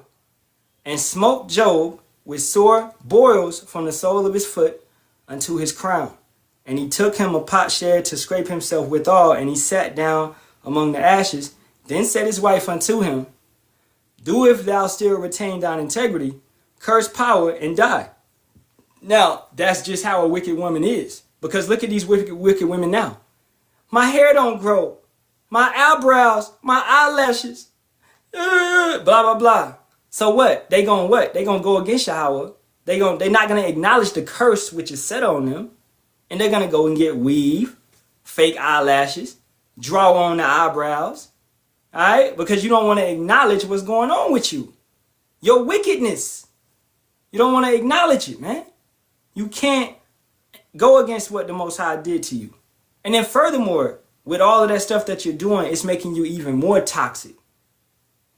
and smote Job with sore boils from the sole of his foot unto his crown. And he took him a potsherd to scrape himself withal, and he sat down among the ashes. Then said his wife unto him, do if thou still retain thine integrity, curse power and die. Now, that's just how a wicked woman is. Because look at these wicked women now. My hair don't grow. My eyebrows, my eyelashes, blah, blah, blah. So what? They gonna what? They gonna go against Yahawah. They're not gonna acknowledge the curse which is set on them. And they're gonna go and get weave, fake eyelashes, draw on the eyebrows. Alright? Because you don't want to acknowledge what's going on with you. Your wickedness. You don't want to acknowledge it, man. You can't go against what the Most High did to you. And then furthermore, with all of that stuff that you're doing, it's making you even more toxic.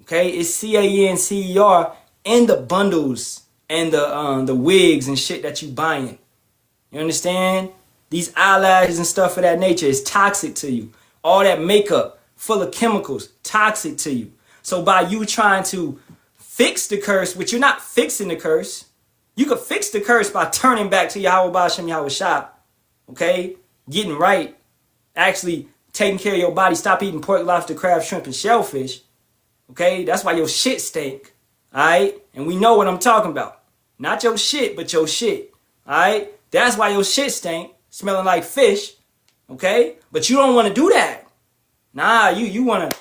Okay? It's CANCER and the bundles and the wigs and shit that you buying. You understand? These eyelashes and stuff of that nature is toxic to you. All that makeup full of chemicals, toxic to you. So by you trying to fix the curse, which you're not fixing the curse, you could fix the curse by turning back to Yahawah, Bahasham, Yahawashi. Okay? Getting right. Actually taking care of your body. Stop eating pork, lobster, crab, shrimp, and shellfish. Okay? That's why your shit stink. Alright? And we know what I'm talking about. Not your shit, but your shit. Alright? That's why your shit stink. Smelling like fish. Okay? But you don't want to do that. Nah, you wanna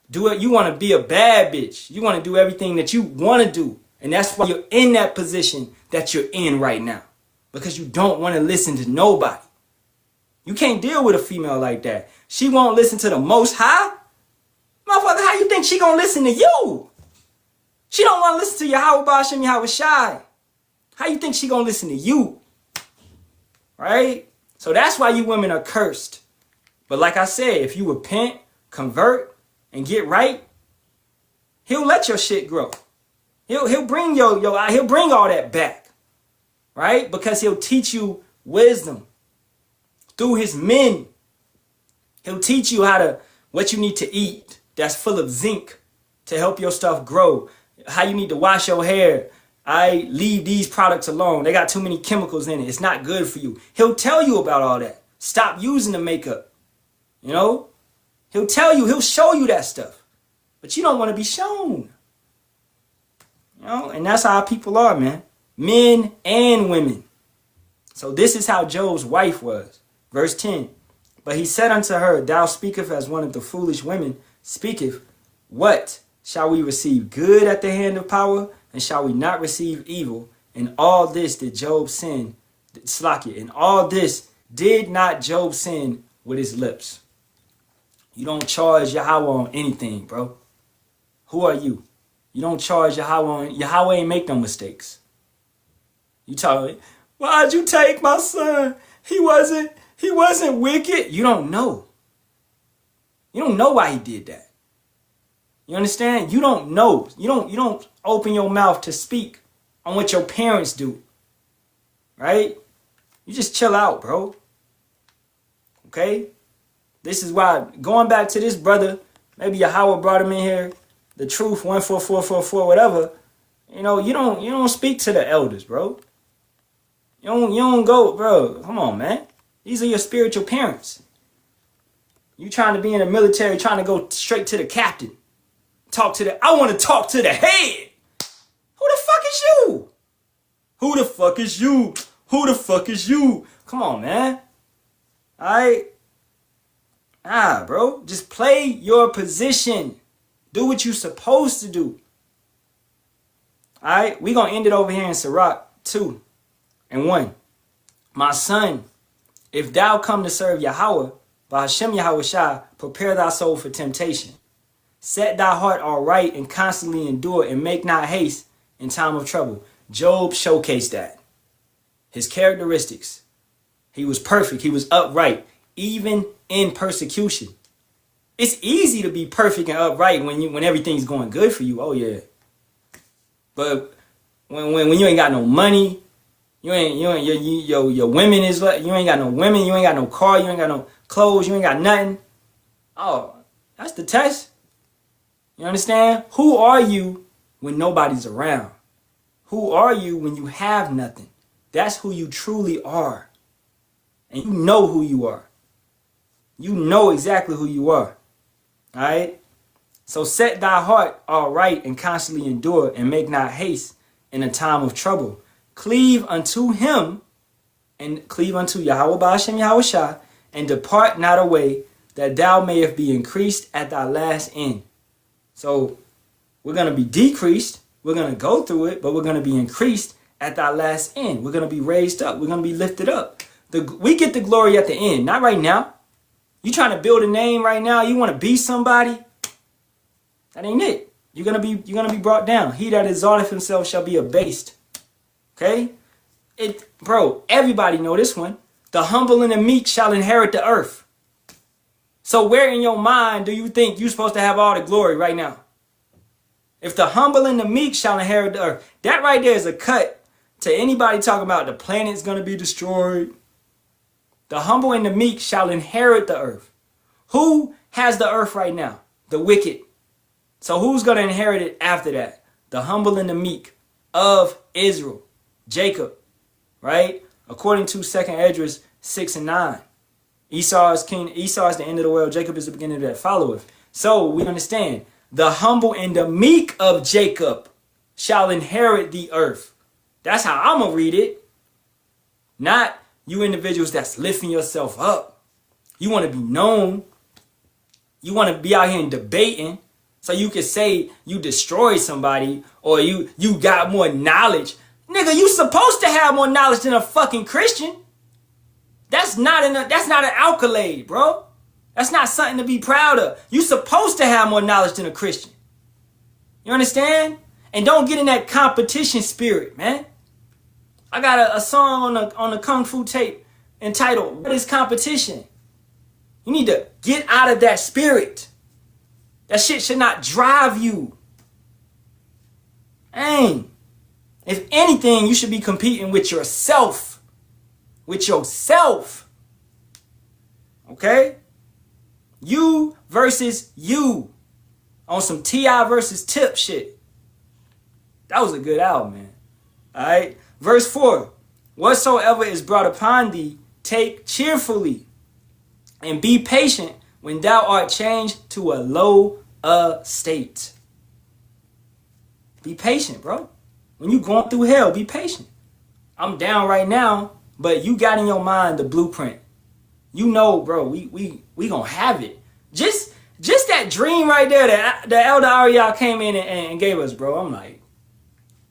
do it. You wanna be a bad bitch. You wanna do everything that you wanna do. And that's why you're in that position that you're in right now. Because you don't want to listen to nobody. You can't deal with a female like that. She won't listen to the Most High. Motherfucker, how you think she gonna listen to you? She don't want to listen to Yahawah, Bahasham, Yahawashi. How you think she gonna listen to you? Right? So that's why you women are cursed. But like I said, if you repent, convert, and get right, he'll let your shit grow. He'll bring he'll bring all that back. Right? Because he'll teach you wisdom through his men. He'll teach you what you need to eat that's full of zinc to help your stuff grow. How you need to wash your hair. I leave these products alone. They got too many chemicals in it. It's not good for you. He'll tell you about all that. Stop using the makeup. You know? He'll tell you. He'll show you that stuff. But you don't want to be shown. You know? And that's how people are, man. Men and women. So this is how Job's wife was. Verse 10. But he said unto her, thou speakest as one of the foolish women speaketh. What? Shall we receive good at the hand of power? And shall we not receive evil? And all this did Job sin. In all this did not Job sin with his lips. You don't charge Yahawah on anything, bro. Who are you? You don't charge Yahawah on... Yahawah ain't make no mistakes. You talking, why'd you take my son? He wasn't wicked. You don't know. You don't know why he did that. You understand? You don't know. You don't open your mouth to speak on what your parents do. Right? You just chill out, bro. Okay? This is why, going back to this brother, maybe Yahawah brought him in here, the truth, 14444, whatever. You know, you don't speak to the elders, bro. You don't go, bro. Come on, man. These are your spiritual parents. You trying to be in the military, trying to go straight to the captain. I want to talk to the head. Who the fuck is you? Who the fuck is you? Who the fuck is you? Come on, man. Alright? Nah, bro. Just play your position. Do what you're supposed to do. Alright? We're going to end it over here in Sirach 2:1. My son, if thou come to serve Yahawah, Bahasham Yahawashi, prepare thy soul for temptation. Set thy heart aright and constantly endure, and make not haste in time of trouble. Job showcased that. His characteristics. He was perfect. He was upright, even in persecution. It's easy to be perfect and upright when everything's going good for you. Oh yeah. But when you ain't got no money, your women is like, you ain't got no women, you ain't got no car, you ain't got no clothes, you ain't got nothing. Oh, that's the test. You understand? Who are you when nobody's around? Who are you when you have nothing? That's who you truly are. And you know who you are. You know exactly who you are. Alright? So set thy heart aright and constantly endure, and make not haste in a time of trouble. Cleave unto him, and cleave unto Yahawah Bahasham Yahawashi, and depart not away, that thou mayest be increased at thy last end. So we're going to be decreased. We're going to go through it, but we're going to be increased at thy last end. We're going to be raised up. We're going to be lifted up. We get the glory at the end, not right now. You trying to build a name right now? You want to be somebody? That ain't it. You're gonna be brought down. He that exalteth himself shall be abased. Okay? Bro, everybody know this one. The humble and the meek shall inherit the earth. So where in your mind do you think you're supposed to have all the glory right now? If the humble and the meek shall inherit the earth, that right there is a cut to anybody talking about the planet's going to be destroyed. The humble and the meek shall inherit the earth. Who has the earth right now? The wicked. So who's going to inherit it after that? The humble and the meek of Israel. Jacob. Right? According to 2 Esdras 6:9. Esau is king. Esau is the end of the world. Jacob is the beginning that followeth. So we understand. The humble and the meek of Jacob shall inherit the earth. That's how I'm going to read it. Not you individuals that's lifting yourself up. You want to be known. You want to be out here and debating so you can say you destroyed somebody or you got more knowledge. Nigga, you supposed to have more knowledge than a fucking Christian. That's not an accolade, bro. That's not something to be proud of. You supposed to have more knowledge than a Christian. You understand? And don't get in that competition spirit, man. I got a song on the Kung Fu tape entitled, "What is Competition?" You need to get out of that spirit. That shit should not drive you. Dang. If anything, you should be competing with yourself. With yourself. Okay? You versus you. On some T.I. versus Tip shit. That was a good album, man. Alright? Verse 4. Whatsoever is brought upon thee, take cheerfully, and be patient when thou art changed to a low state. Be patient, bro. When you going through hell, be patient. I'm down right now, but you got in your mind the blueprint. You know, bro, we gonna have it. Just that dream right there that the Elder Ariel came in and gave us, bro. I'm like,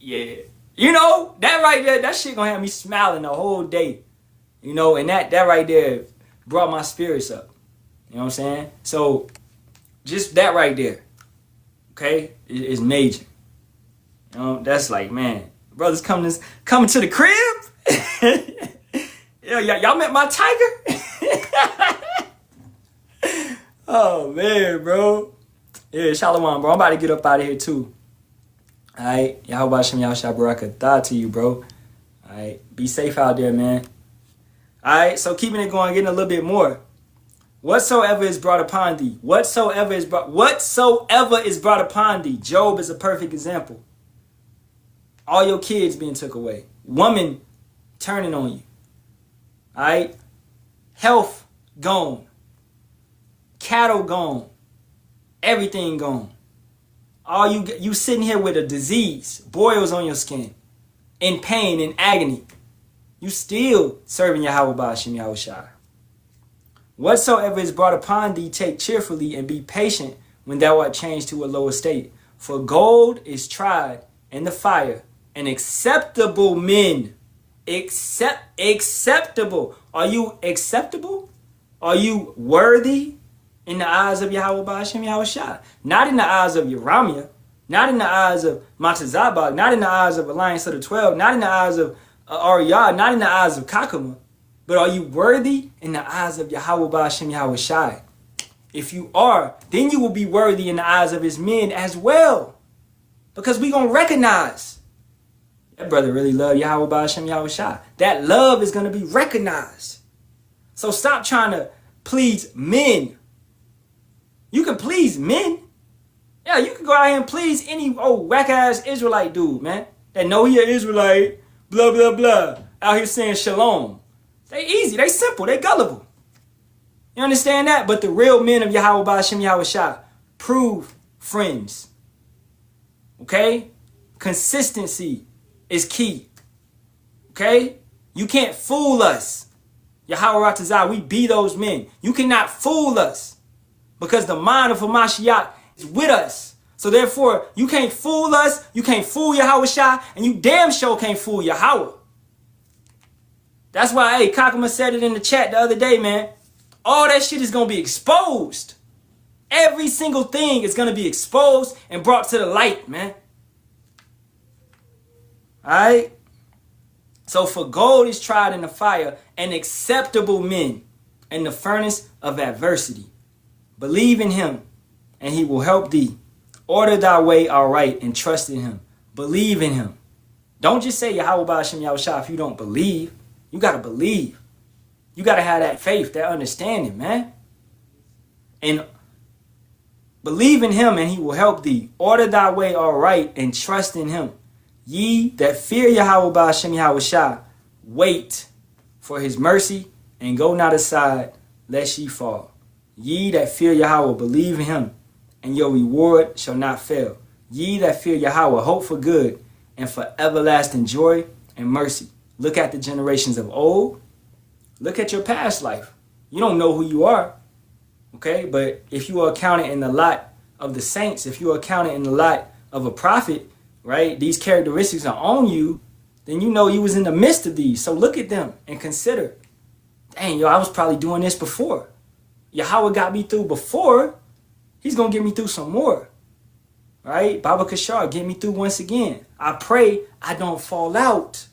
yeah. You know, that right there, that shit gonna have me smiling the whole day. You know, and that right there brought my spirits up. You know what I'm saying? So, just that right there, okay, is major. You know, that's like, man, brothers coming to the crib. Yeah, y'all met my tiger? Oh, man, bro. Yeah, Shalawam, bro. I'm about to get up out of here, too. All right? Bahasham Yahawashi Barak to you, bro. All right? Be safe out there, man. All right? So, keeping it going, getting a little bit more. Whatsoever is brought upon thee. Whatsoever is brought upon thee. Job is a perfect example. All your kids being took away. Woman turning on you. All right? Health gone. Cattle gone. Everything gone. All you sitting here with a disease, boils on your skin, in pain, in agony. You still serving Yahawah Bahasham Yahawashi. Whatsoever is brought upon thee, take cheerfully, and be patient when thou art changed to a lower state. For gold is tried in the fire, and acceptable men. Acceptable. Are you acceptable? Are you worthy in the eyes of Yahawah Bahasham Yahawashi? Not in the eyes of Yeramiah, not in the eyes of Montezabak, not in the eyes of Alliance of the 12, not in the eyes of Ariyah, not in the eyes of Kakuma, but are you worthy in the eyes of Yahawah Bahasham Yahawashi? If you are, then you will be worthy in the eyes of his men as well. Because we're going to recognize that brother really loved Yahawah Bahasham Yahawashi. That love is going to be recognized. So stop trying to please men. You can please men. Yeah, you can go out here and please any old whack-ass Israelite dude, man. That know he an Israelite, blah, blah, blah. Out here saying shalom. They easy, they simple, they gullible. You understand that? But the real men of Yahawah Bahasham Yahawashi prove friends. Okay? Consistency is key. Okay? You can't fool us. Yahawah Ratazah, we be those men. You cannot fool us. Because the mind of Hamashiach is with us. So therefore, you can't fool us, you can't fool Yahawashi, and you damn sure can't fool Yahawah. That's why, hey, Kakuma said it in the chat the other day, man. All that shit is going to be exposed. Every single thing is going to be exposed and brought to the light, man. Alright? So for gold is tried in the fire, and acceptable men in the furnace of adversity. Believe in him, and he will help thee. Order thy way aright, and trust in him. Believe in him. Don't just say Yahawah Bahasham Yahawashi if you don't believe. You got to believe. You got to have that faith, that understanding, man. And believe in him, and he will help thee. Order thy way aright, and trust in him. Ye that fear Yahawah Bahasham Yahawashi, wait for his mercy, and go not aside, lest ye fall. Ye that fear Yahawah, believe in him, and your reward shall not fail. Ye that fear Yahawah, hope for good, and for everlasting joy and mercy. Look at the generations of old. Look at your past life. You don't know who you are. Okay? But if you are counted in the lot of the saints, if you are counted in the lot of a prophet, right, these characteristics are on you, then you know you was in the midst of these. So look at them and consider, dang, yo, I was probably doing this before. Yahawah got me through before. He's going to get me through some more. Right? Baba Kashar, get me through once again. I pray I don't fall out.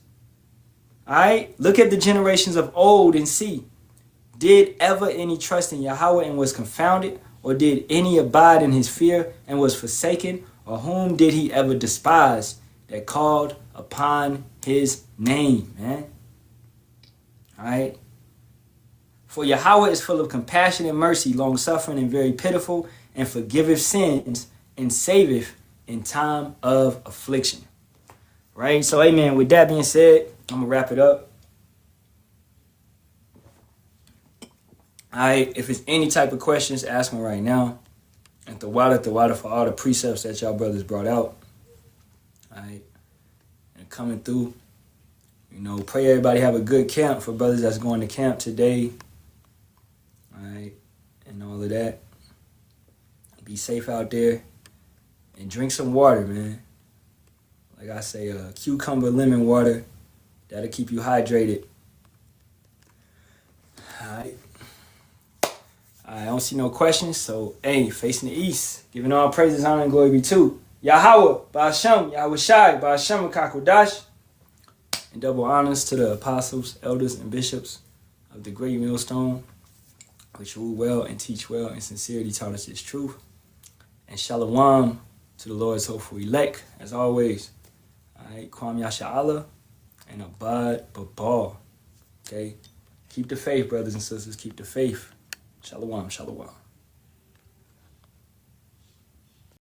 Alright? Look at the generations of old and see. Did ever any trust in Yahawah and was confounded? Or did any abide in his fear and was forsaken? Or whom did he ever despise that called upon his name, man? Alright? For Yahawah is full of compassion and mercy, long-suffering and very pitiful, and forgiveth sins and saveth in time of affliction. Right? So, amen. With that being said, I'm going to wrap it up. Alright, if it's any type of questions, ask me right now. And the water for all the precepts that y'all brothers brought out. Alright. And coming through. You know, pray everybody have a good camp for brothers that's going to camp today. Alright. And all of that. Be safe out there. And drink some water, man. Like I say, cucumber lemon water. That'll keep you hydrated. Alright. I don't see no questions, so, hey, facing the east. Giving all praises, honor, and glory be to Yahawah, Bahasham, Yahawashi, Bahasham, Kakodash. And double honors to the apostles, elders, and bishops of the great millstone, which rule well and teach well and sincerity taught us its truth. And Shalawam to the Lord's hopeful elect, as always. Alright, Kwam Yasharahla and Abad Babal. Okay? Keep the faith, brothers and sisters. Keep the faith. Shalawam, Shalawam.